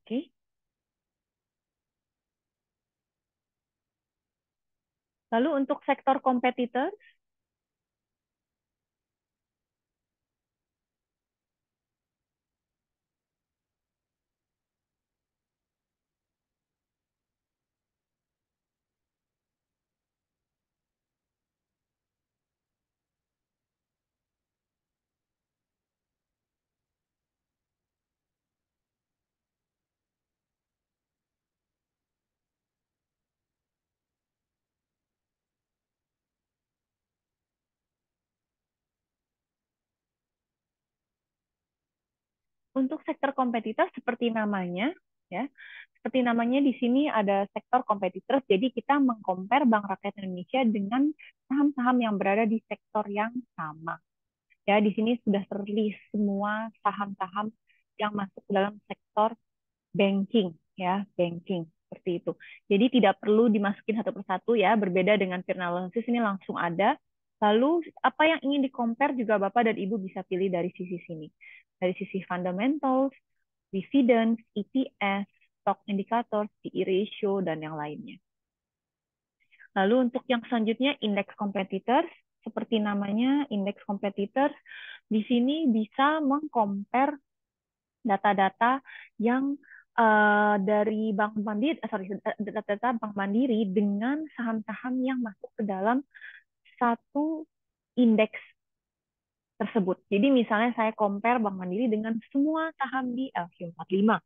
Oke. Lalu untuk sektor kompetitor, Untuk sektor kompetitor seperti namanya, ya, seperti namanya di sini ada sektor kompetitor. Jadi kita mengcompare Bank Rakyat Indonesia dengan saham-saham yang berada di sektor yang sama. Ya, di sini sudah terlist semua saham-saham yang masuk ke dalam sektor banking, ya, banking seperti itu. Jadi tidak perlu dimasukin satu persatu ya, berbeda dengan peer analysis ini langsung ada. Lalu apa yang ingin di-compare juga Bapak dan Ibu bisa pilih dari sisi sini. Dari sisi fundamentals, dividends, EPS, stock indicators, PE ratio, dan yang lainnya. Lalu untuk yang selanjutnya, indeks competitors, seperti namanya, indeks competitors, di sini bisa mengcompare data-data yang dari Bank Mandiri, data-data Bank Mandiri dengan saham-saham yang masuk ke dalam satu indeks tersebut. Jadi misalnya saya compare Bank Mandiri dengan semua saham di LQ45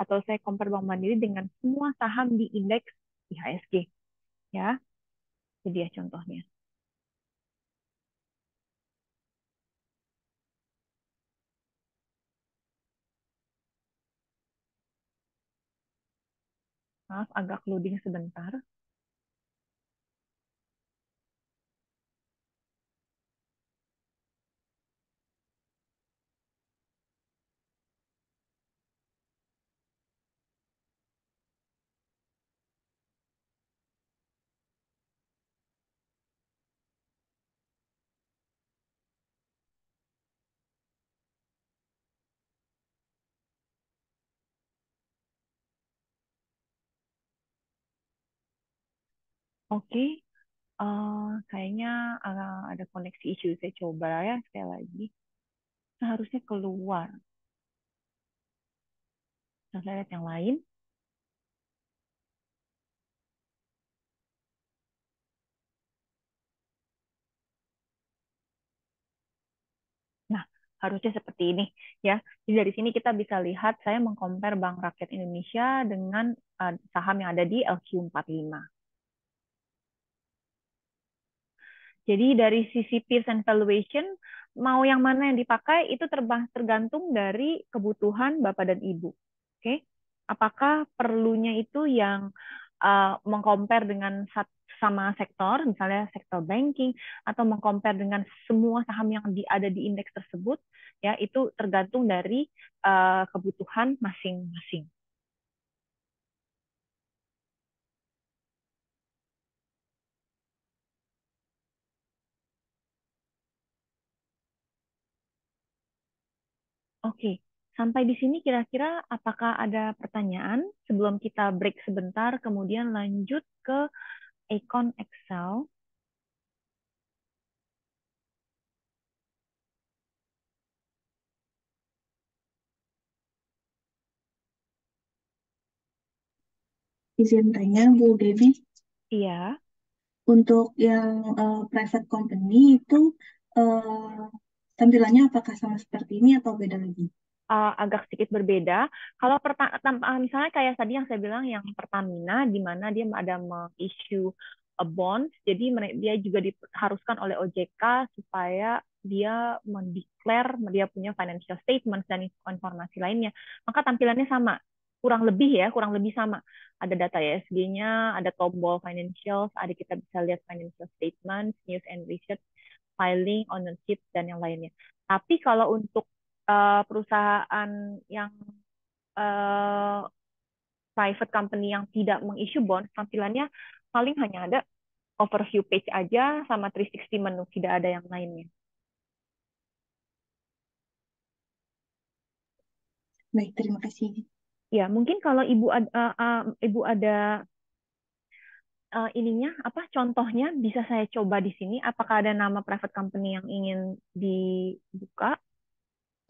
atau saya compare Bank Mandiri dengan semua saham di indeks IHSG, ya. Itu dia contohnya. Maaf agak loading sebentar. Oke, kayaknya ada koneksi issue. Saya coba ya sekali lagi. Seharusnya keluar. Nah, saya lihat yang lain. Nah, harusnya seperti ini ya. Jadi dari sini kita bisa lihat saya mengcompare Bank Rakyat Indonesia dengan saham yang ada di LQ45. Jadi dari sisi peers and valuation, mau yang mana yang dipakai itu tergantung dari kebutuhan Bapak dan Ibu. Oke, apakah perlunya itu yang mengcompare dengan sama sektor, misalnya sektor banking, atau mengcompare dengan semua saham yang ada di indeks tersebut, ya itu tergantung dari kebutuhan masing-masing. Oke, sampai di sini kira-kira apakah ada pertanyaan sebelum kita break sebentar, kemudian lanjut ke Econ Excel? Izin tanya, Bu Devi, Iya, untuk yang private company itu eh, tampilannya apakah sama seperti ini atau beda lagi? agak sedikit berbeda. Kalau misalnya kayak tadi yang saya bilang yang Pertamina, di mana dia ada mengissue a bond, jadi dia juga diharuskan oleh OJK supaya dia mendeklar dia punya financial statement dan informasi lainnya. Maka tampilannya sama, kurang lebih ya, kurang lebih sama. Ada data ESG-nya, ada tombol financials, ada kita bisa lihat financial statements, news and research, filing, ownership, dan yang lainnya. Tapi kalau untuk perusahaan yang uh, private company yang tidak mengissue bond, tampilannya paling hanya ada overview page aja sama 360 menu, tidak ada yang lainnya. Baik, terima kasih. Ya, mungkin kalau ibu ada ininya apa contohnya bisa saya coba di sini. Apakah ada nama private company yang ingin dibuka?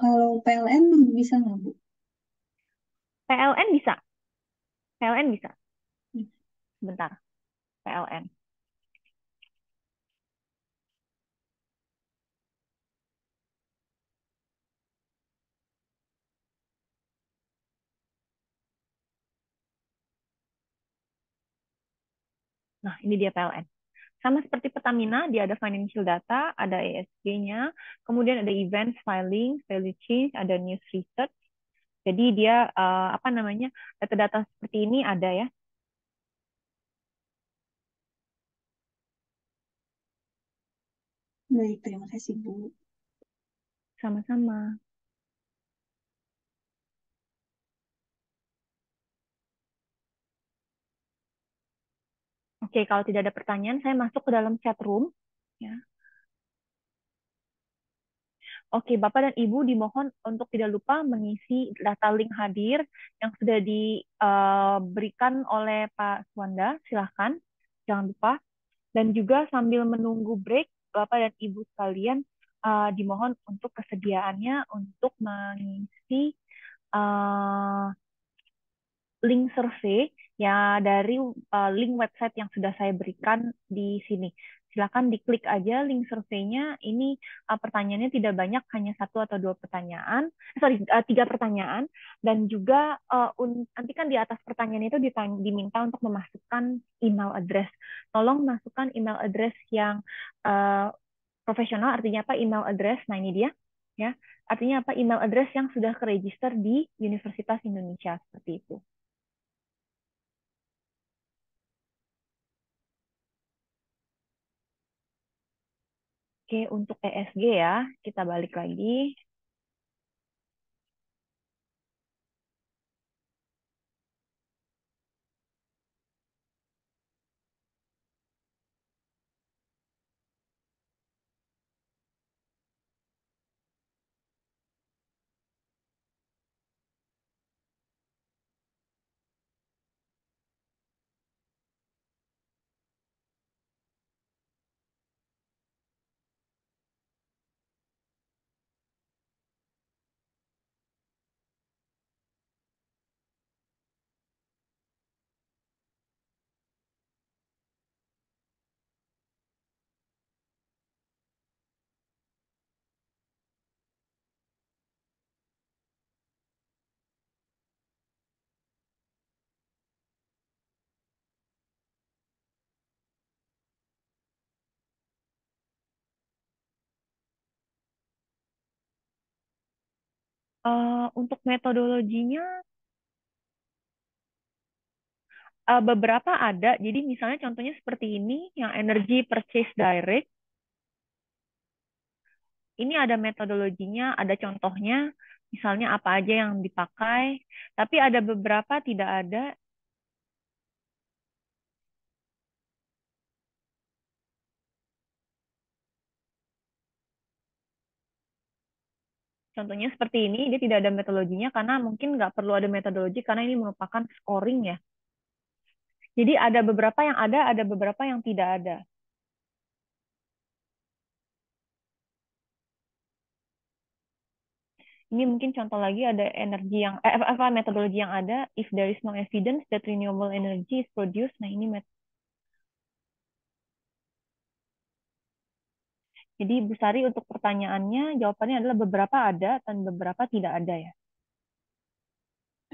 Kalau PLN bisa nggak, Bu? PLN bisa, PLN bisa. Sebentar, PLN. Nah, ini dia PLN. Sama seperti Pertamina, dia ada financial data, ada ESG-nya, kemudian ada events, filing, value change, ada news research. Jadi dia apa namanya, data-data seperti ini ada ya. Baik, terima kasih Bu. Sama-sama. Oke, kalau tidak ada pertanyaan, saya masuk ke dalam chat room. Ya. Oke, Bapak dan Ibu dimohon untuk tidak lupa mengisi data link hadir yang sudah diberikan oleh Pak Swanda. Silahkan, jangan lupa. Dan juga sambil menunggu break, Bapak dan Ibu sekalian dimohon untuk kesediaannya untuk mengisi eh, link survei ya dari link website yang sudah saya berikan di sini. Silakan diklik aja link surveinya. Ini pertanyaannya tidak banyak, hanya satu atau dua pertanyaan, tiga pertanyaan, dan juga nanti kan di atas pertanyaan itu diminta untuk memasukkan email address. Tolong masukkan email address yang uh, profesional, artinya apa? Email address. Nah ini dia, ya. Artinya apa? Email address yang sudah keregister di Universitas Indonesia seperti itu. Oke, untuk ESG ya, kita balik lagi. Untuk metodologinya, beberapa ada. Jadi misalnya contohnya seperti ini, yang Energy Purchase Direct. Ini ada metodologinya, ada contohnya, misalnya apa aja yang dipakai. Tapi ada beberapa tidak ada. Contohnya seperti ini, dia tidak ada metodologinya karena mungkin nggak perlu ada metodologi karena ini merupakan scoring ya. Jadi ada beberapa yang ada beberapa yang tidak ada. Ini mungkin contoh lagi ada energi yang apa metodologi yang ada, if there is no evidence that renewable energy is produced. Nah, ini jadi Bu Sari untuk pertanyaannya jawabannya adalah beberapa ada dan beberapa tidak ada ya.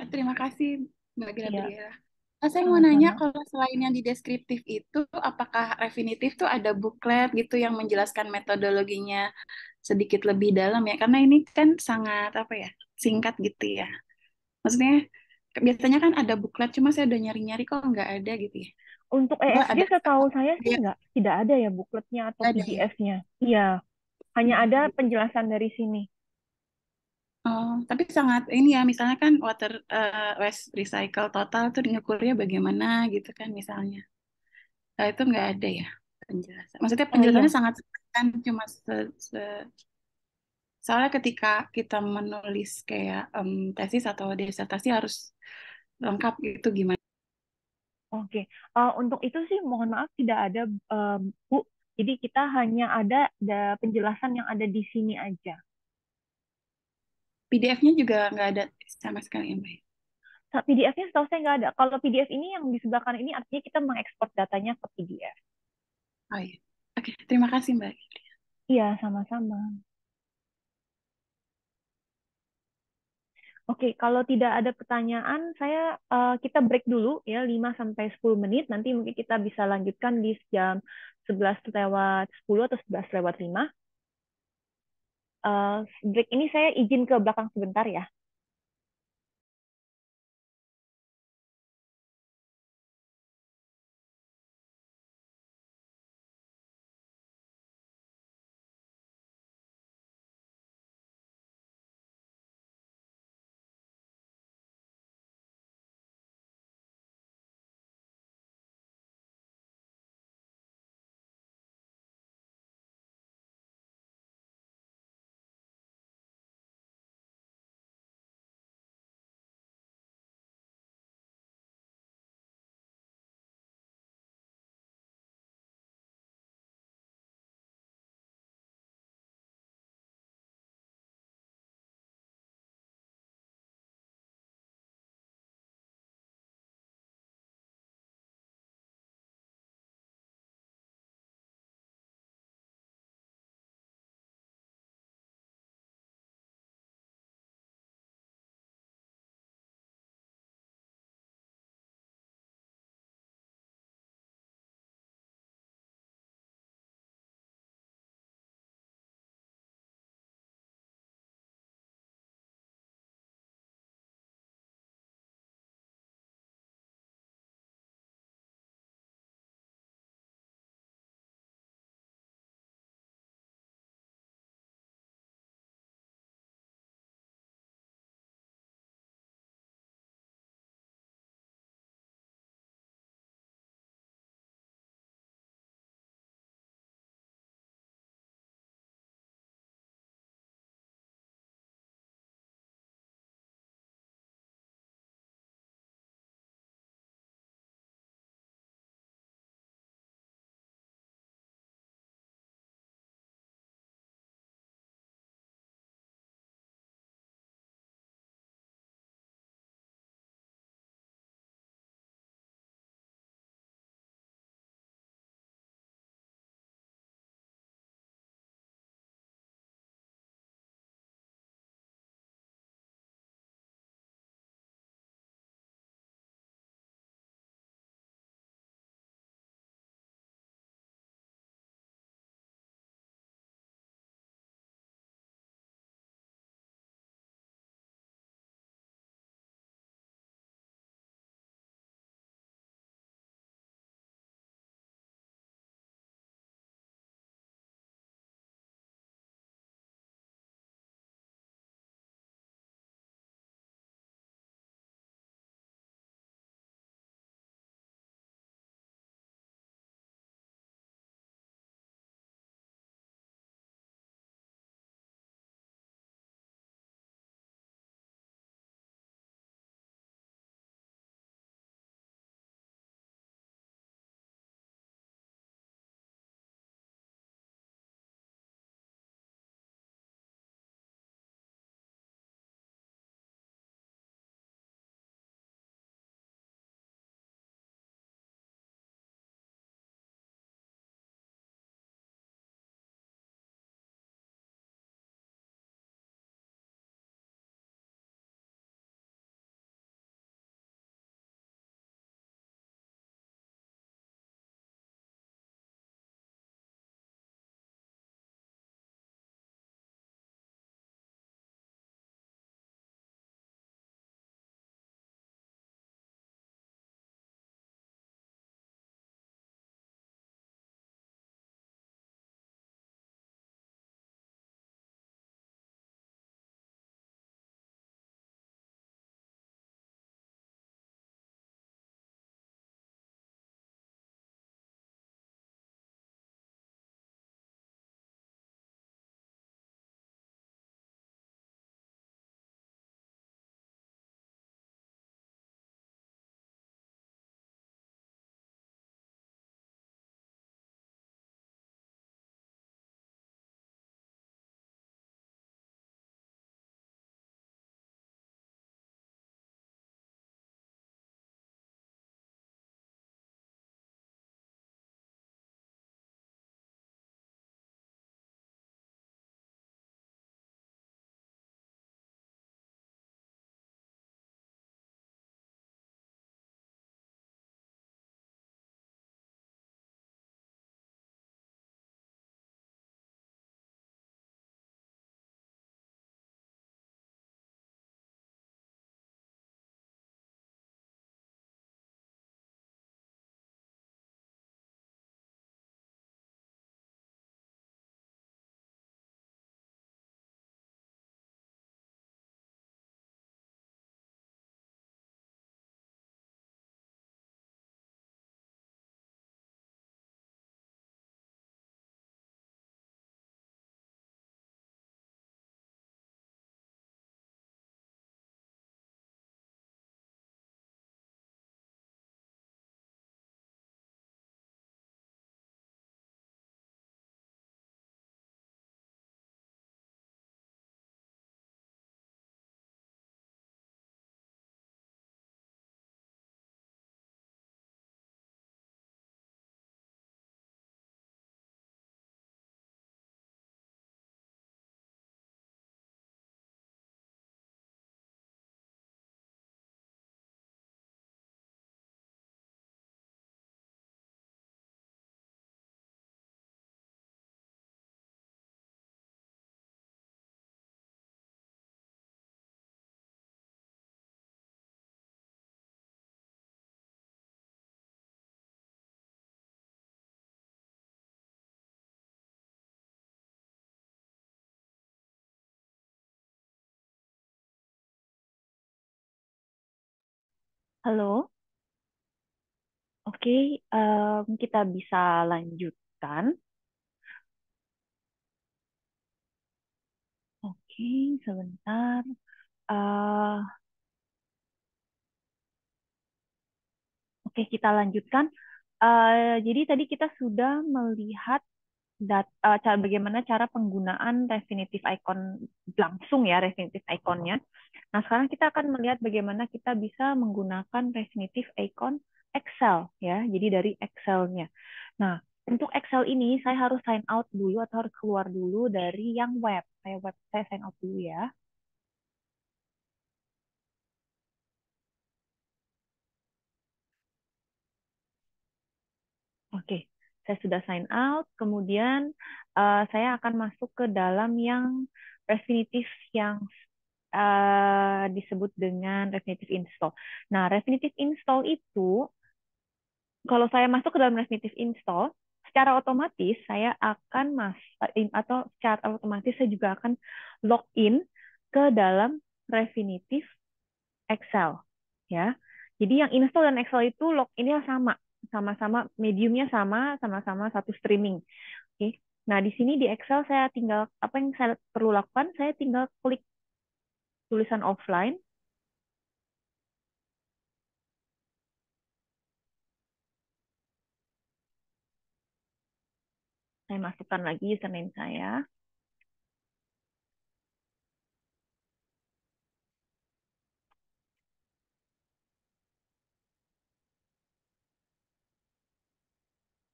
Terima kasih Mbak Iya, Gabriela. Nah, saya mau nanya sama-sama. kalau selain yang di deskriptif itu, apakah Refinitiv tuh ada buklet gitu yang menjelaskan metodologinya sedikit lebih dalam ya? Karena ini kan sangat apa ya, singkat gitu ya. Maksudnya biasanya kan ada buklet, cuma saya udah nyari-nyari kok nggak ada gitu ya. Untuk Coba ESG ada setahu saya sih ya, nggak, tidak ada ya bukletnya atau nggak ada ya. PDF-nya. Iya, hanya ada Gitu. penjelasan dari sini. Oh, tapi sangat ini ya, misalnya kan water waste recycle total tuh ngukurnya bagaimana gitu kan misalnya. Nah, itu nggak ada ya penjelasan. Maksudnya Oh penjelasannya iya, sangat singkat kan cuma soalnya ketika kita menulis kayak tesis atau disertasi harus lengkap itu gimana? oke. Untuk itu sih mohon maaf tidak ada Bu. Jadi kita hanya ada penjelasan yang ada di sini aja. PDF-nya juga nggak ada sama sekali ya, Mbak. PDF-nya setahu saya nggak ada. Kalau PDF ini yang di sebelah kanan ini artinya kita mengekspor datanya ke PDF. Oh iya. Oke, terima kasih Mbak. Iya, sama-sama. Oke, kalau tidak ada pertanyaan, kita break dulu ya 5 sampai 10 menit. Nanti mungkin kita bisa lanjutkan di jam 11 lewat 10 atau 11 lewat 5. Break ini saya izin ke belakang sebentar ya. Halo, oke, kita bisa lanjutkan. Oke, sebentar. Eh, oke, kita lanjutkan. Jadi tadi kita sudah melihat cara bagaimana cara penggunaan Refinitiv Icon langsung ya, Refinitiv Iconnya. Nah, sekarang kita akan melihat bagaimana kita bisa menggunakan Refinitiv Icon Excel ya. Jadi dari Excel-nya. Nah, untuk Excel ini saya harus sign out dulu atau harus keluar dulu dari yang web. Saya sign out dulu ya. Oke, saya sudah sign out. Kemudian saya akan masuk ke dalam yang Refinitiv yang disebut dengan Refinitiv Install. Nah, Refinitiv Install itu, kalau saya masuk ke dalam Refinitiv Install, secara otomatis saya akan atau secara otomatis saya juga akan login ke dalam Refinitiv Excel, ya. Jadi yang install dan Excel itu loginnya sama-sama mediumnya sama-sama satu streaming. Oke. Nah, di sini di Excel saya tinggal apa yang saya perlu lakukan, saya tinggal klik tulisan offline. Saya masukkan lagi username saya.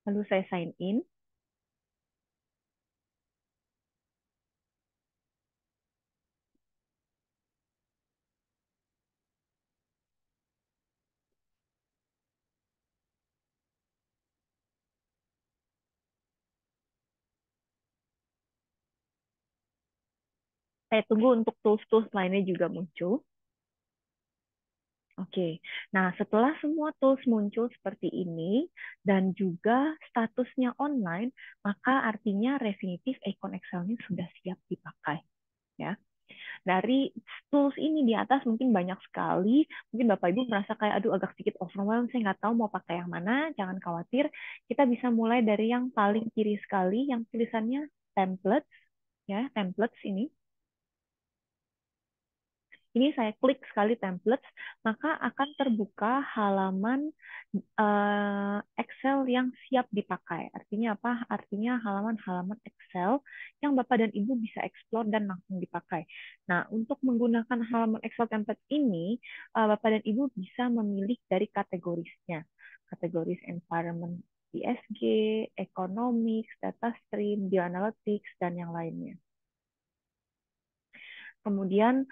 Lalu saya sign in. Saya tunggu untuk tools-tools lainnya juga muncul. Oke, nah setelah semua tools muncul seperti ini dan juga statusnya online, maka artinya Refinitiv Icon Excel-nya sudah siap dipakai. Ya, dari tools ini di atas mungkin banyak sekali. Mungkin Bapak Ibu merasa kayak aduh agak sedikit overwhelmed, saya nggak tahu mau pakai yang mana. Jangan khawatir, kita bisa mulai dari yang paling kiri sekali, yang tulisannya templates, ya templates ini. Ini saya klik sekali templates, maka akan terbuka halaman Excel yang siap dipakai. Artinya apa? Artinya halaman-halaman Excel yang Bapak dan Ibu bisa explore dan langsung dipakai. Nah, untuk menggunakan halaman Excel template ini, Bapak dan Ibu bisa memilih dari kategorisnya. Kategoris environment ESG, economics, data stream, bioanalytics, dan yang lainnya. Kemudian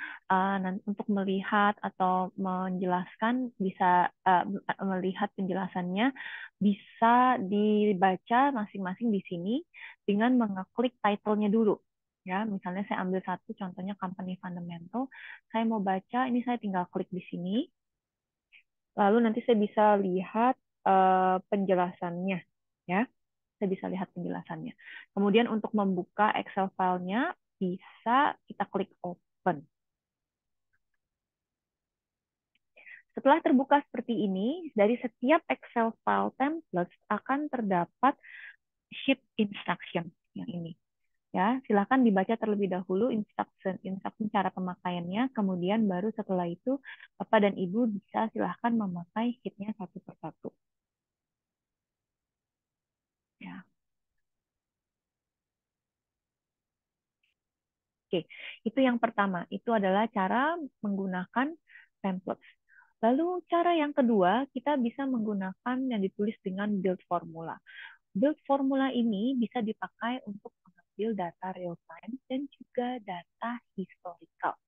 untuk melihat atau menjelaskan bisa melihat penjelasannya bisa dibaca masing-masing di sini dengan mengeklik title-nya dulu. Ya, misalnya saya ambil satu contohnya company fundamental, saya mau baca, ini saya tinggal klik di sini. Lalu nanti saya bisa lihat penjelasannya, ya. Saya bisa lihat penjelasannya. Kemudian untuk membuka Excel file-nya bisa kita klik open. Setelah terbuka seperti ini, dari setiap Excel file template akan terdapat sheet instruction yang ini. Ya, silakan dibaca terlebih dahulu instruction cara pemakaiannya, kemudian baru setelah itu Bapak dan Ibu bisa silakan memakai sheet-nya satu persatu. Ya. Oke, itu yang pertama. Itu adalah cara menggunakan templates. Lalu cara yang kedua, kita bisa menggunakan yang ditulis dengan build formula. Build formula ini bisa dipakai untuk mengambil data real time dan juga data historical.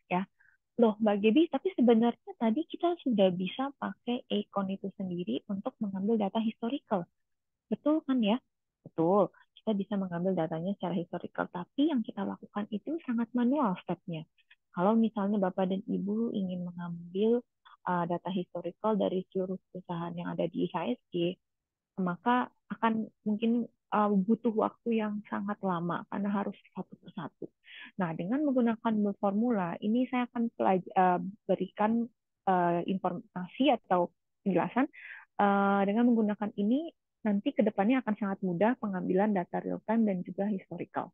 Ya, loh Mbak Gebi, tapi sebenarnya tadi kita sudah bisa pakai Icon itu sendiri untuk mengambil data historical. Betul kan ya? Betul. Kita bisa mengambil datanya secara historical, tapi yang kita lakukan itu sangat manual step-nya. Kalau misalnya Bapak dan Ibu ingin mengambil data historical dari seluruh perusahaan yang ada di IHSG, maka akan mungkin butuh waktu yang sangat lama karena harus satu persatu. Nah, dengan menggunakan formula, ini saya akan berikan informasi atau penjelasan. Dengan menggunakan ini, nanti ke depannya akan sangat mudah pengambilan data real time dan juga historical.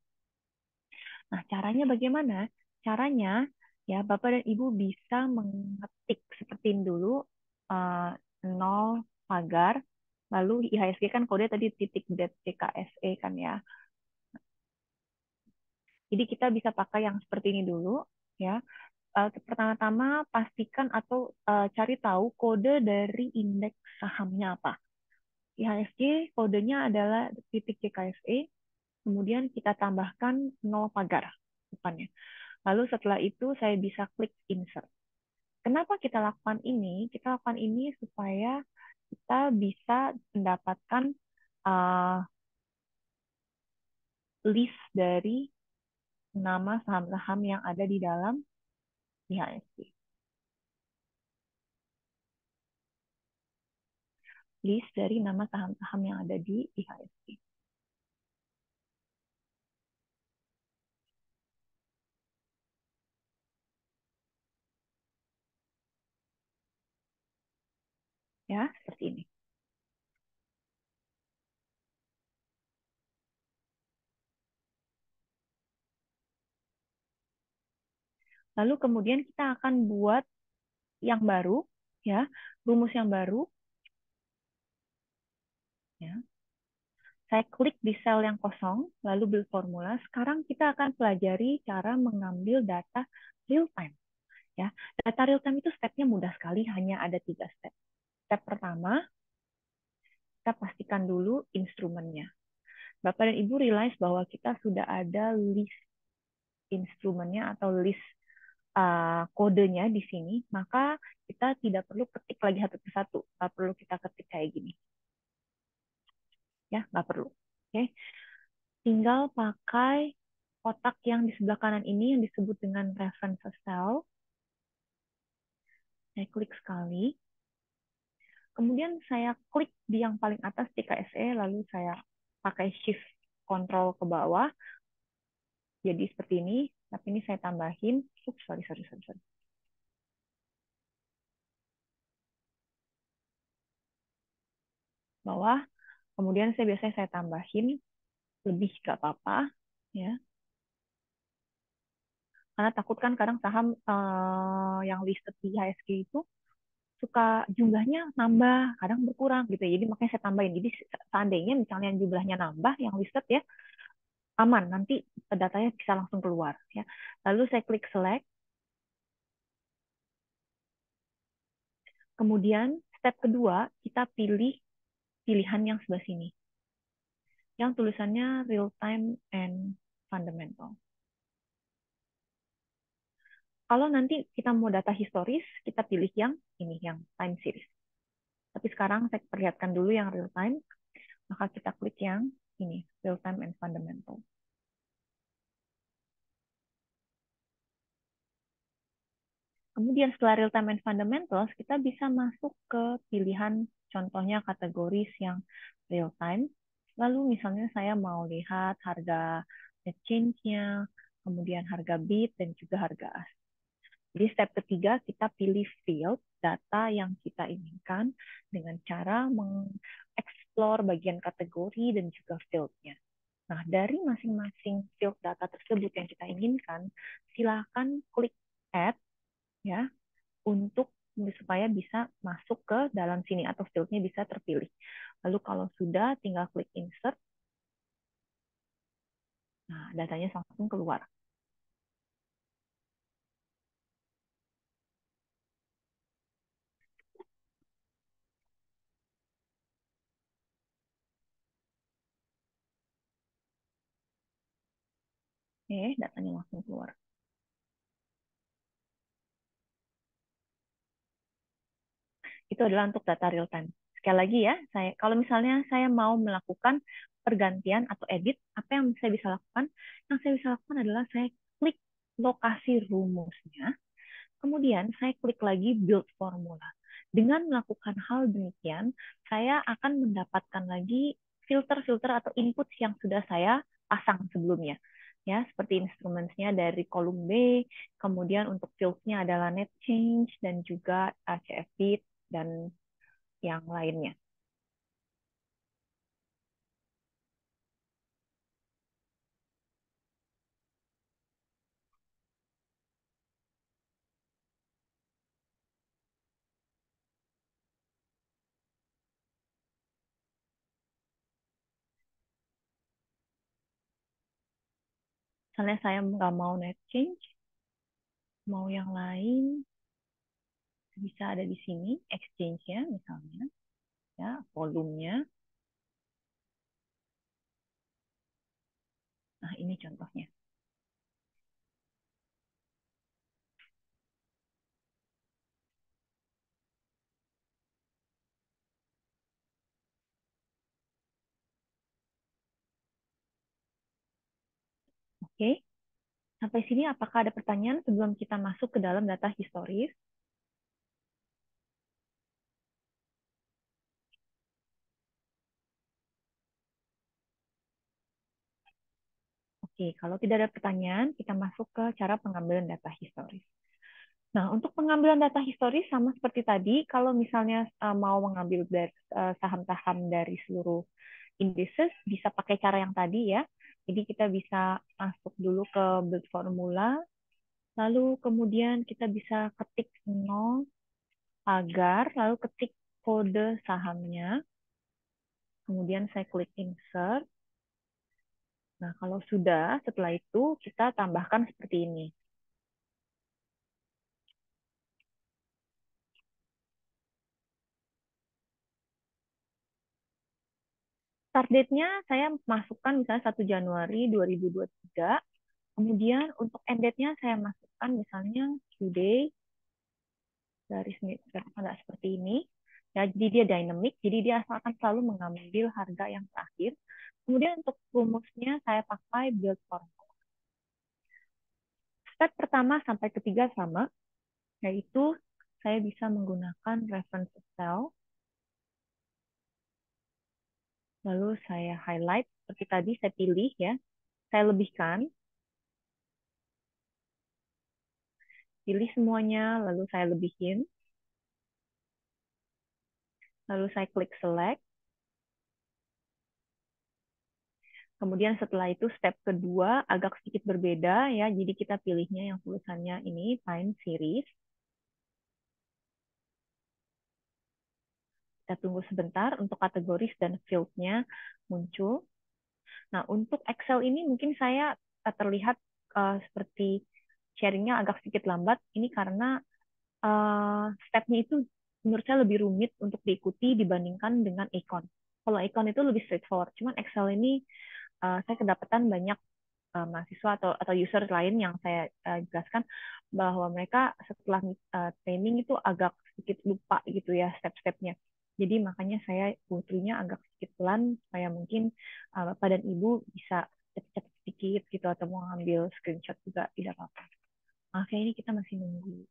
Nah, caranya bagaimana? Caranya, ya, Bapak dan Ibu bisa mengetik seperti ini dulu, 0 pagar, lalu IHSG kan kode tadi titik .ckse kan ya. Jadi kita bisa pakai yang seperti ini dulu, ya. Pertama-tama pastikan atau cari tahu kode dari indeks sahamnya apa. IHSG kodenya adalah titik CKSE, kemudian kita tambahkan 0 pagar depannya. Lalu setelah itu saya bisa klik insert. Kenapa kita lakukan ini? Kita lakukan ini supaya kita bisa mendapatkan uh, list dari nama saham-saham yang ada di dalam IHSG. List dari nama saham-saham yang ada di IHSG. Ya, seperti ini. Lalu kemudian kita akan buat yang baru, ya, rumus yang baru. Ya. Saya klik di sel yang kosong, lalu build formula. Sekarang kita akan pelajari cara mengambil data real time. Ya, data real time itu stepnya mudah sekali, hanya ada 3 step. Step pertama, kita pastikan dulu instrumennya. Bapak dan Ibu realize bahwa kita sudah ada list instrumennya atau list kodenya di sini, maka kita tidak perlu ketik lagi satu persatu. Nggak perlu kita ketik kayak gini. Ya, nggak perlu. Oke. Tinggal pakai kotak yang di sebelah kanan ini yang disebut dengan reference cell. Saya klik sekali. Kemudian saya klik di yang paling atas TKSE, lalu saya pakai shift control ke bawah. Jadi seperti ini, tapi ini saya tambahin. Sorry. Bawah. Kemudian biasanya saya tambahin lebih nggak apa-apa, ya. Karena takut kan kadang saham yang listed di HSG itu suka jumlahnya nambah, kadang berkurang gitu ya. Jadi makanya saya tambahin. Jadi seandainya misalnya jumlahnya nambah yang listed ya, aman, nanti datanya bisa langsung keluar ya. Lalu saya klik select. Kemudian step kedua kita pilih pilihan yang sebelah sini. Yang tulisannya real time and fundamental. Kalau nanti kita mau data historis, kita pilih yang ini, yang time series. Tapi sekarang saya perlihatkan dulu yang real time, maka kita klik yang ini, real time and fundamental. Kemudian setelah real time and fundamentals, kita bisa masuk ke pilihan contohnya kategoris yang real time. Lalu misalnya saya mau lihat harga exchange-nya, kemudian harga bid, dan juga harga as. Jadi step ketiga kita pilih field data yang kita inginkan dengan cara mengeksplor bagian kategori dan juga field-nya. Nah, dari masing-masing field data tersebut yang kita inginkan, silakan klik add ya untuk supaya bisa masuk ke dalam sini atau field-nya bisa terpilih. Lalu kalau sudah tinggal klik insert. Nah, datanya langsung keluar. Datanya langsung keluar. Itu adalah untuk data real time. Sekali lagi ya, kalau misalnya saya mau melakukan pergantian atau edit, apa yang saya bisa lakukan? Yang saya bisa lakukan adalah saya klik lokasi rumusnya, kemudian saya klik lagi build formula. Dengan melakukan hal demikian, saya akan mendapatkan lagi filter-filter atau input yang sudah saya pasang sebelumnya. ya, seperti instrumentsnya dari kolom B, kemudian untuk fields-nya adalah net change dan juga CFBIT dan yang lainnya. Misalnya saya nggak mau net change, mau yang lain, bisa ada di sini, exchange-nya misalnya, ya, volumenya. Nah, ini contohnya. Oke, sampai sini apakah ada pertanyaan sebelum kita masuk ke dalam data historis? Oke, kalau tidak ada pertanyaan, kita masuk ke cara pengambilan data historis. Nah, untuk pengambilan data historis sama seperti tadi, kalau misalnya mau mengambil saham-saham dari seluruh indices, bisa pakai cara yang tadi ya. Jadi kita bisa masuk dulu ke build formula, lalu kemudian kita bisa ketik 0 agar, lalu ketik kode sahamnya, kemudian saya klik insert. Nah, kalau sudah, setelah itu kita tambahkan seperti ini. Start date-nya saya masukkan misalnya 1 Januari 2023. Kemudian untuk end date-nya saya masukkan misalnya today, garis tanda seperti ini. Ya, jadi dia dynamic, jadi dia akan selalu mengambil harga yang terakhir. Kemudian untuk rumusnya saya pakai build formula. Step pertama sampai ketiga sama, yaitu saya bisa menggunakan reference cell, lalu saya highlight, seperti tadi saya pilih ya, saya lebihkan, pilih semuanya, lalu saya lebihin, lalu saya klik select. Kemudian setelah itu step kedua agak sedikit berbeda ya, jadi kita pilihnya yang tulisannya ini time series. Kita tunggu sebentar untuk kategoris dan field-nya muncul. Nah, untuk Excel ini mungkin saya terlihat seperti sharing-nya agak sedikit lambat. Ini karena step-nya itu menurut saya lebih rumit untuk diikuti dibandingkan dengan Econ. Kalau Econ itu lebih straightforward, cuman Excel ini saya kedapatan banyak mahasiswa atau user lain yang saya jelaskan bahwa mereka setelah training itu agak sedikit lupa gitu ya step-stepnya. Jadi makanya saya putrinya agak sedikit pelan supaya mungkin Bapak dan Ibu bisa cepet-cepet sedikit gitu atau mau ngambil screenshot juga tidak apa-apa. Oke, ini kita masih nunggu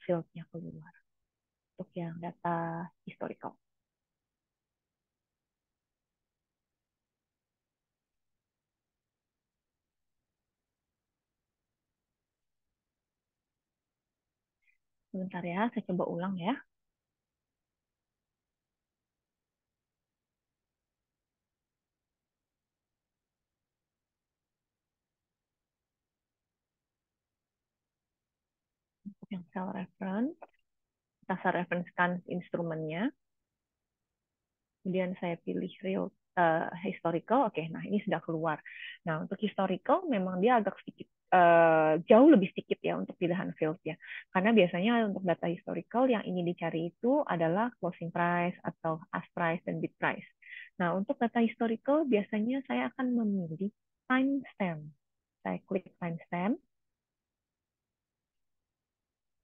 field-nya keluar untuk yang data historical. Sebentar ya, saya coba ulang ya. Untuk yang cell reference, kita saya referencekan instrumennya. Kemudian saya pilih real historical. Oke, nah ini sudah keluar. Nah, untuk historical memang dia agak sedikit jauh lebih sedikit ya untuk pilihan field ya. Karena biasanya untuk data historical yang ingin dicari itu adalah closing price atau ask price dan bid price. Nah, untuk data historical biasanya saya akan memilih timestamp. Saya klik timestamp.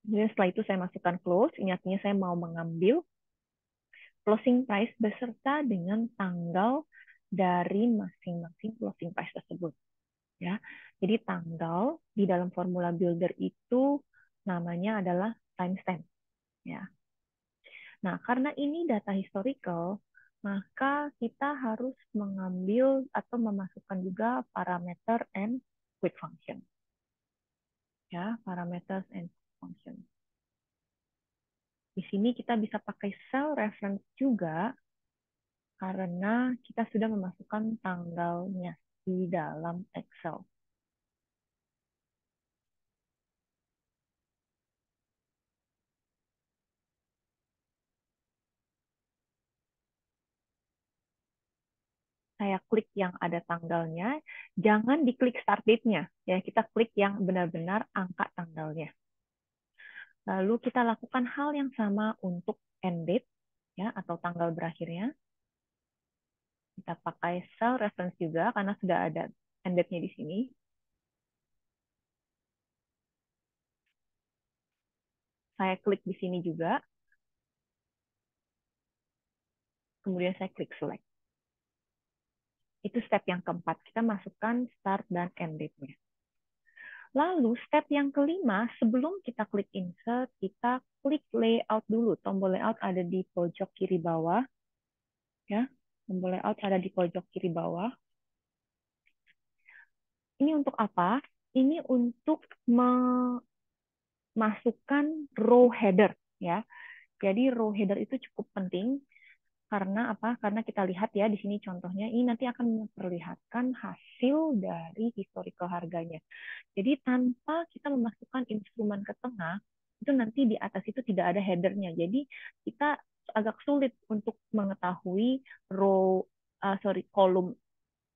Kemudian setelah itu saya masukkan close. Ini artinya saya mau mengambil closing price beserta dengan tanggal dari masing-masing closing price tersebut. Ya, jadi tanggal di dalam formula builder itu namanya adalah timestamp. Ya, nah karena ini data historical, maka kita harus mengambil atau memasukkan juga parameter and quick function. Ya, parameters and function. Di sini kita bisa pakai cell reference juga karena kita sudah memasukkan tanggalnya di dalam Excel. Saya klik yang ada tanggalnya, jangan diklik start date-nya. Ya, kita klik yang benar-benar angka tanggalnya. Lalu kita lakukan hal yang sama untuk end date, ya, atau tanggal berakhirnya. Kita pakai cell reference juga karena sudah ada end date-nya di sini. Saya klik di sini juga. Kemudian saya klik select. Itu step yang keempat. Kita masukkan start dan end date-nya. Lalu step yang kelima, sebelum kita klik insert, kita klik layout dulu. Tombol layout ada di pojok kiri bawah. Ya, tombol layout ada di pojok kiri bawah. Ini untuk apa? Ini untuk memasukkan row header. Ya, jadi row header itu cukup penting karena apa? Karena kita lihat ya di sini contohnya, ini nanti akan memperlihatkan hasil dari historical harganya. Jadi tanpa kita memasukkan instrumen ke tengah, itu nanti di atas itu tidak ada headernya. Jadi kita agak sulit untuk mengetahui kolom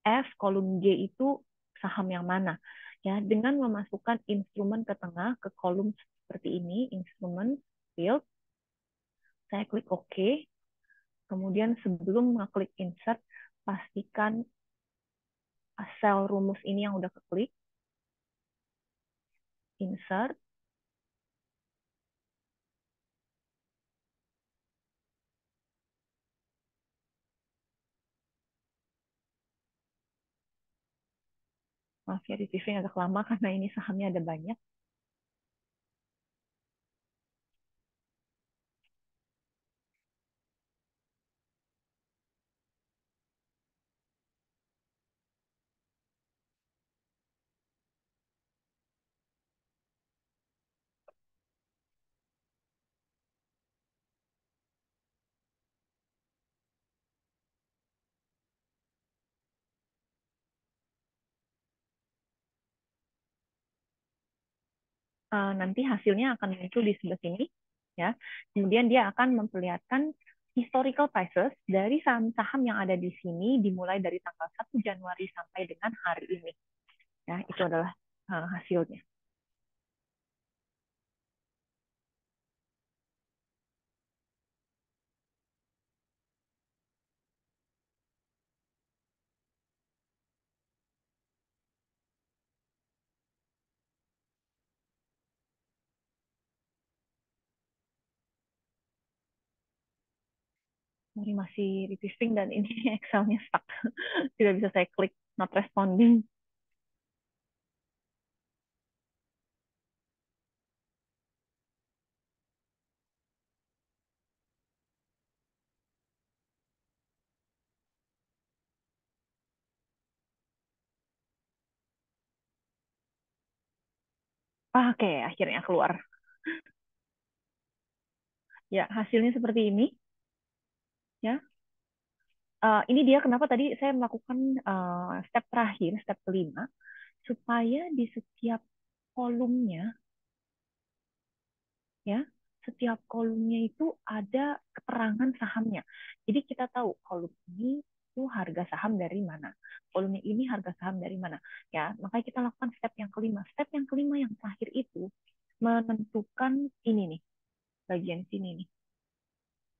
F, kolom G itu saham yang mana. Ya, dengan memasukkan instrumen ke tengah ke kolom seperti ini, instrumen field, saya klik OK. Kemudian sebelum mengklik insert, pastikan sel rumus ini yang udah keklik, insert. Maaf ya, retrieving agak lama karena ini sahamnya ada banyak. Nanti hasilnya akan muncul di sebelah sini, ya. Kemudian dia akan memperlihatkan historical prices dari saham-saham yang ada di sini dimulai dari tanggal 1 Januari sampai dengan hari ini. Ya, itu adalah hasilnya. Ini masih retrieving dan ini Excel-nya stuck. Tidak bisa saya klik not responding. Oke, akhirnya keluar. Ya, hasilnya seperti ini. Ya, ini dia kenapa tadi saya melakukan step terakhir, step kelima, supaya di setiap kolomnya, ya, setiap kolomnya itu ada keterangan sahamnya. Jadi kita tahu kolom ini itu harga saham dari mana, kolomnya ini harga saham dari mana. Ya, makanya kita lakukan step yang kelima. Step yang kelima yang terakhir itu menentukan ini nih, bagian sini nih.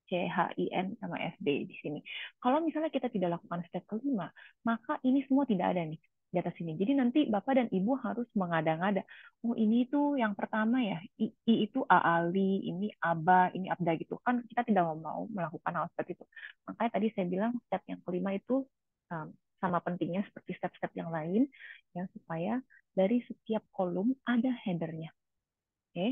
CHIN sama SD di sini. Kalau misalnya kita tidak lakukan step kelima, maka ini semua tidak ada nih di atas sini. Jadi nanti Bapak dan Ibu harus mengada-ngada. Oh ini tuh yang pertama ya, I itu AALI, ini ABA, ini ABDA gitu. Kan kita tidak mau melakukan hal seperti itu. Makanya tadi saya bilang step yang kelima itu um, sama pentingnya seperti step-step yang lain, ya supaya dari setiap kolom ada headernya. Oke. Okay?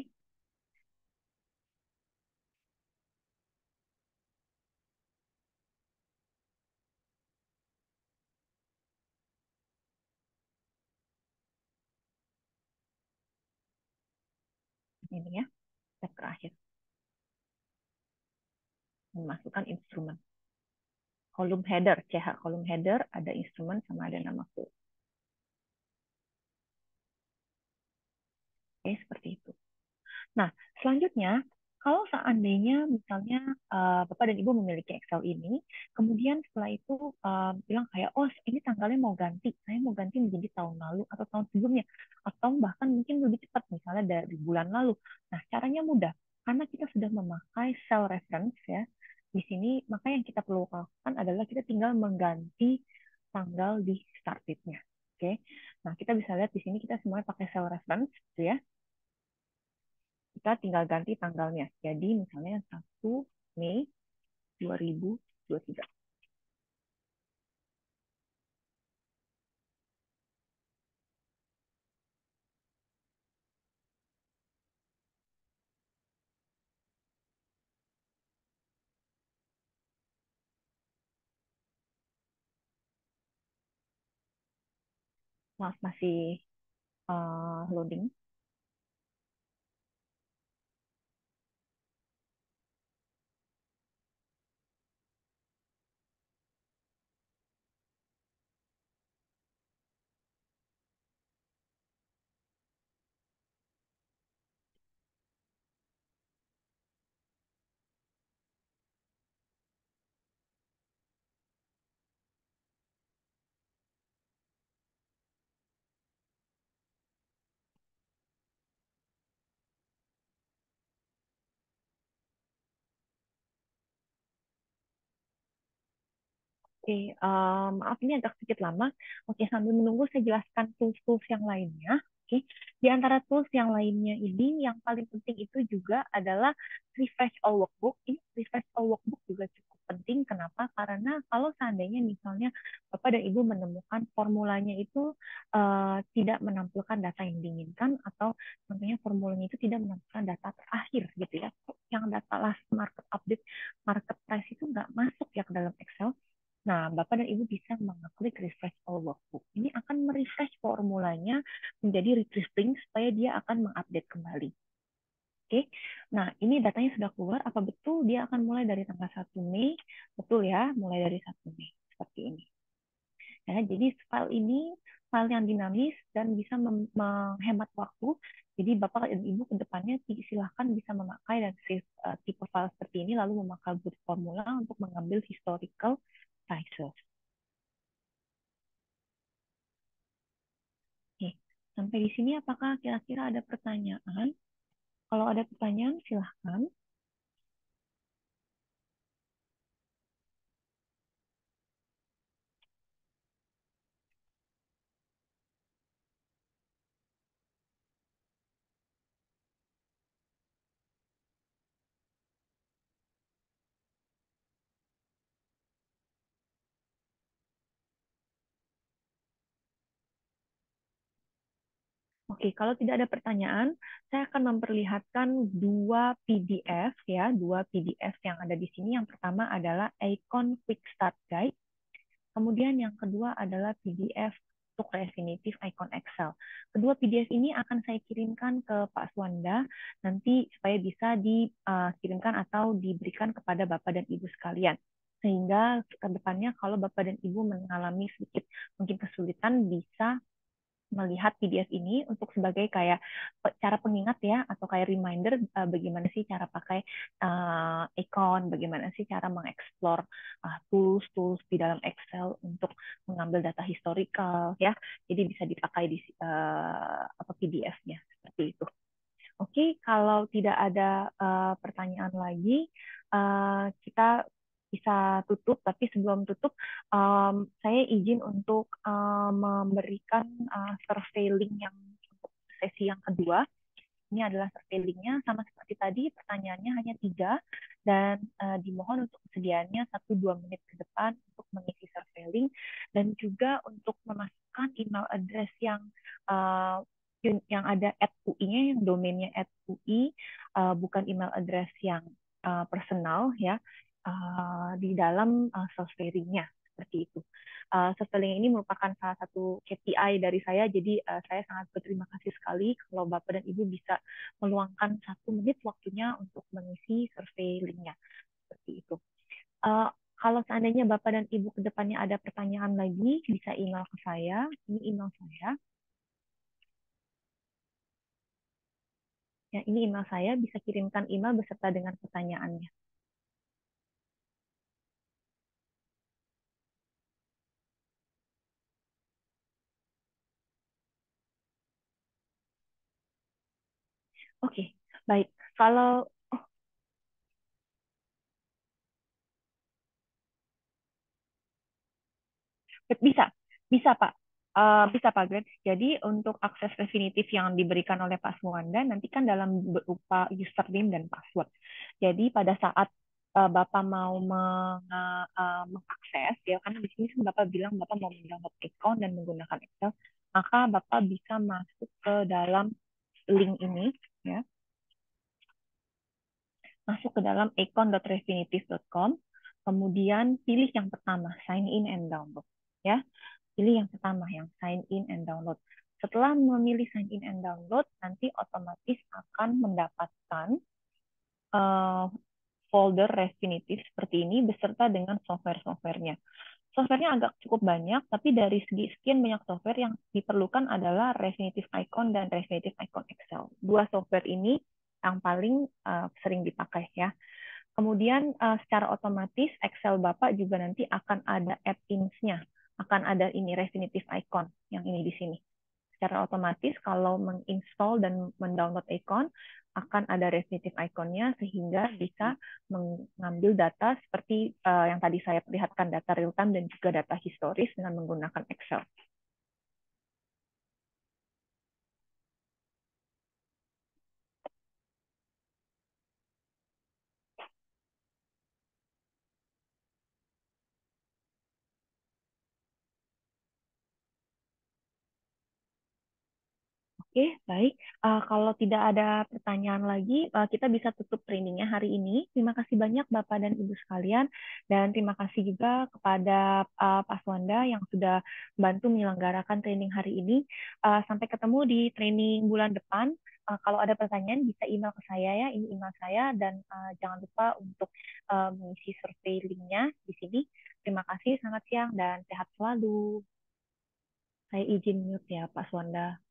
ini ya, step terakhir, memasukkan instrumen. Kolom header, CH kolom header, ada instrumen sama ada nama field. Oke, seperti itu. Nah, selanjutnya, kalau seandainya misalnya Bapak dan Ibu memiliki Excel ini, kemudian setelah itu bilang kayak, oh ini tanggalnya mau ganti, saya mau ganti menjadi tahun lalu atau tahun sebelumnya, atau bahkan mungkin lebih cepat, misalnya dari bulan lalu. Nah, caranya mudah, karena kita sudah memakai cell reference ya, di sini, maka yang kita perlu lakukan adalah kita tinggal mengganti tanggal di start date-nya. Oke, nah kita bisa lihat di sini kita semuanya pakai cell reference, gitu ya. Kita tinggal ganti tanggalnya. Jadi misalnya 1 Mei 2023. Maaf, masih loading. Oke, maaf ini agak sedikit lama. Oke, sambil menunggu saya jelaskan tools-tools yang lainnya. Oke, di antara tools yang lainnya ini, yang paling penting itu juga adalah refresh all workbook. Ini refresh all workbook juga cukup penting. Kenapa? Karena kalau seandainya misalnya Bapak dan Ibu menemukan formulanya itu tidak menampilkan data yang diinginkan, atau tentunya formulanya itu tidak menampilkan data terakhir gitu ya. Yang data last market update market price itu nggak masuk ya ke dalam Excel. Nah, Bapak dan Ibu bisa mengklik refresh all workbook. Ini akan merefresh formulanya menjadi retrieve link supaya dia akan mengupdate kembali. Oke, nah ini datanya sudah keluar. Apa betul dia akan mulai dari tanggal 1 Mei? Betul ya, mulai dari 1 Mei. Seperti ini. Ya, jadi file ini file yang dinamis dan bisa menghemat waktu. Jadi Bapak dan Ibu ke depannya silahkan bisa memakai dan save tipe file seperti ini, lalu memakai good formula untuk mengambil historical prices. Oke, sampai di sini apakah kira-kira ada pertanyaan? Kalau ada pertanyaan, silahkan. Oke, kalau tidak ada pertanyaan, saya akan memperlihatkan dua PDF ya, dua PDF yang ada di sini. Yang pertama adalah Icon Quick Start Guide. Kemudian yang kedua adalah PDF untuk Refinitiv Icon Excel. Kedua PDF ini akan saya kirimkan ke Pak Swanda nanti supaya bisa dikirimkan atau diberikan kepada Bapak dan Ibu sekalian. Sehingga ke depannya kalau Bapak dan Ibu mengalami sedikit mungkin kesulitan, bisa melihat PDF ini untuk sebagai kayak cara pengingat ya, atau kayak reminder bagaimana sih cara pakai Icon, bagaimana sih cara mengeksplor tools-tools di dalam Excel untuk mengambil data historical ya. Jadi bisa dipakai di apa PDF-nya seperti itu. Oke, kalau tidak ada pertanyaan lagi, kita bisa tutup. Tapi sebelum tutup, saya izin untuk memberikan survei link yang untuk sesi yang kedua. Ini adalah survei linknya, sama seperti tadi, pertanyaannya hanya 3, dan dimohon untuk kesediaannya 1-2 menit ke depan untuk mengisi survei link, dan juga untuk memasukkan email address uh, yang ada @UI-nya, yang domainnya @UI, bukan email address yang personal ya, di dalam survei linknya. seperti itu. Survei ini merupakan salah satu KPI dari saya, jadi saya sangat berterima kasih sekali kalau Bapak dan Ibu bisa meluangkan 1 menit waktunya untuk mengisi survei linknya seperti itu. Uh, Kalau seandainya Bapak dan Ibu ke depannya ada pertanyaan lagi, bisa email ke saya. Ini email saya. Ya, ini email saya. Bisa kirimkan email beserta dengan pertanyaannya. Oke, baik. Kalau bisa, bisa Pak. Bisa Pak Greg. Jadi untuk akses definitif yang diberikan oleh Pak Suwanda nanti kan dalam berupa username dan password. Jadi pada saat Bapak mau mengakses, ya karena di sini kan Bapak bilang Bapak mau mendownload account dan menggunakan Excel, maka Bapak bisa masuk ke dalam link ini, ya, masuk ke dalam account.refinitiv.com, kemudian pilih yang pertama, sign in and download, ya. Pilih yang pertama, yang sign in and download. Setelah memilih sign in and download, nanti otomatis akan mendapatkan uh, folder Refinitiv seperti ini beserta dengan software-softwarenya. Softwarenya agak cukup banyak, tapi dari segi sekian banyak software yang diperlukan adalah Refinitiv Icon dan Refinitiv Icon Excel. Dua software ini yang paling sering dipakai ya. Kemudian secara otomatis Excel Bapak juga nanti akan ada add-ins-nya, akan ada ini Refinitiv Icon yang ini di sini. Secara otomatis kalau menginstall dan mendownload icon akan ada Refinitiv Icon-nya sehingga bisa mengambil data seperti yang tadi saya perlihatkan, data real time dan juga data historis dengan menggunakan Excel. Oke, baik. Kalau tidak ada pertanyaan lagi, kita bisa tutup trainingnya hari ini. Terima kasih banyak Bapak dan Ibu sekalian, dan terima kasih juga kepada Pak Swanda yang sudah bantu menyelenggarakan training hari ini. Sampai ketemu di training bulan depan. Kalau ada pertanyaan bisa email ke saya ya, ini email saya, dan jangan lupa untuk mengisi survei linknya di sini. Terima kasih, selamat siang dan sehat selalu. Saya izin mute ya Pak Swanda.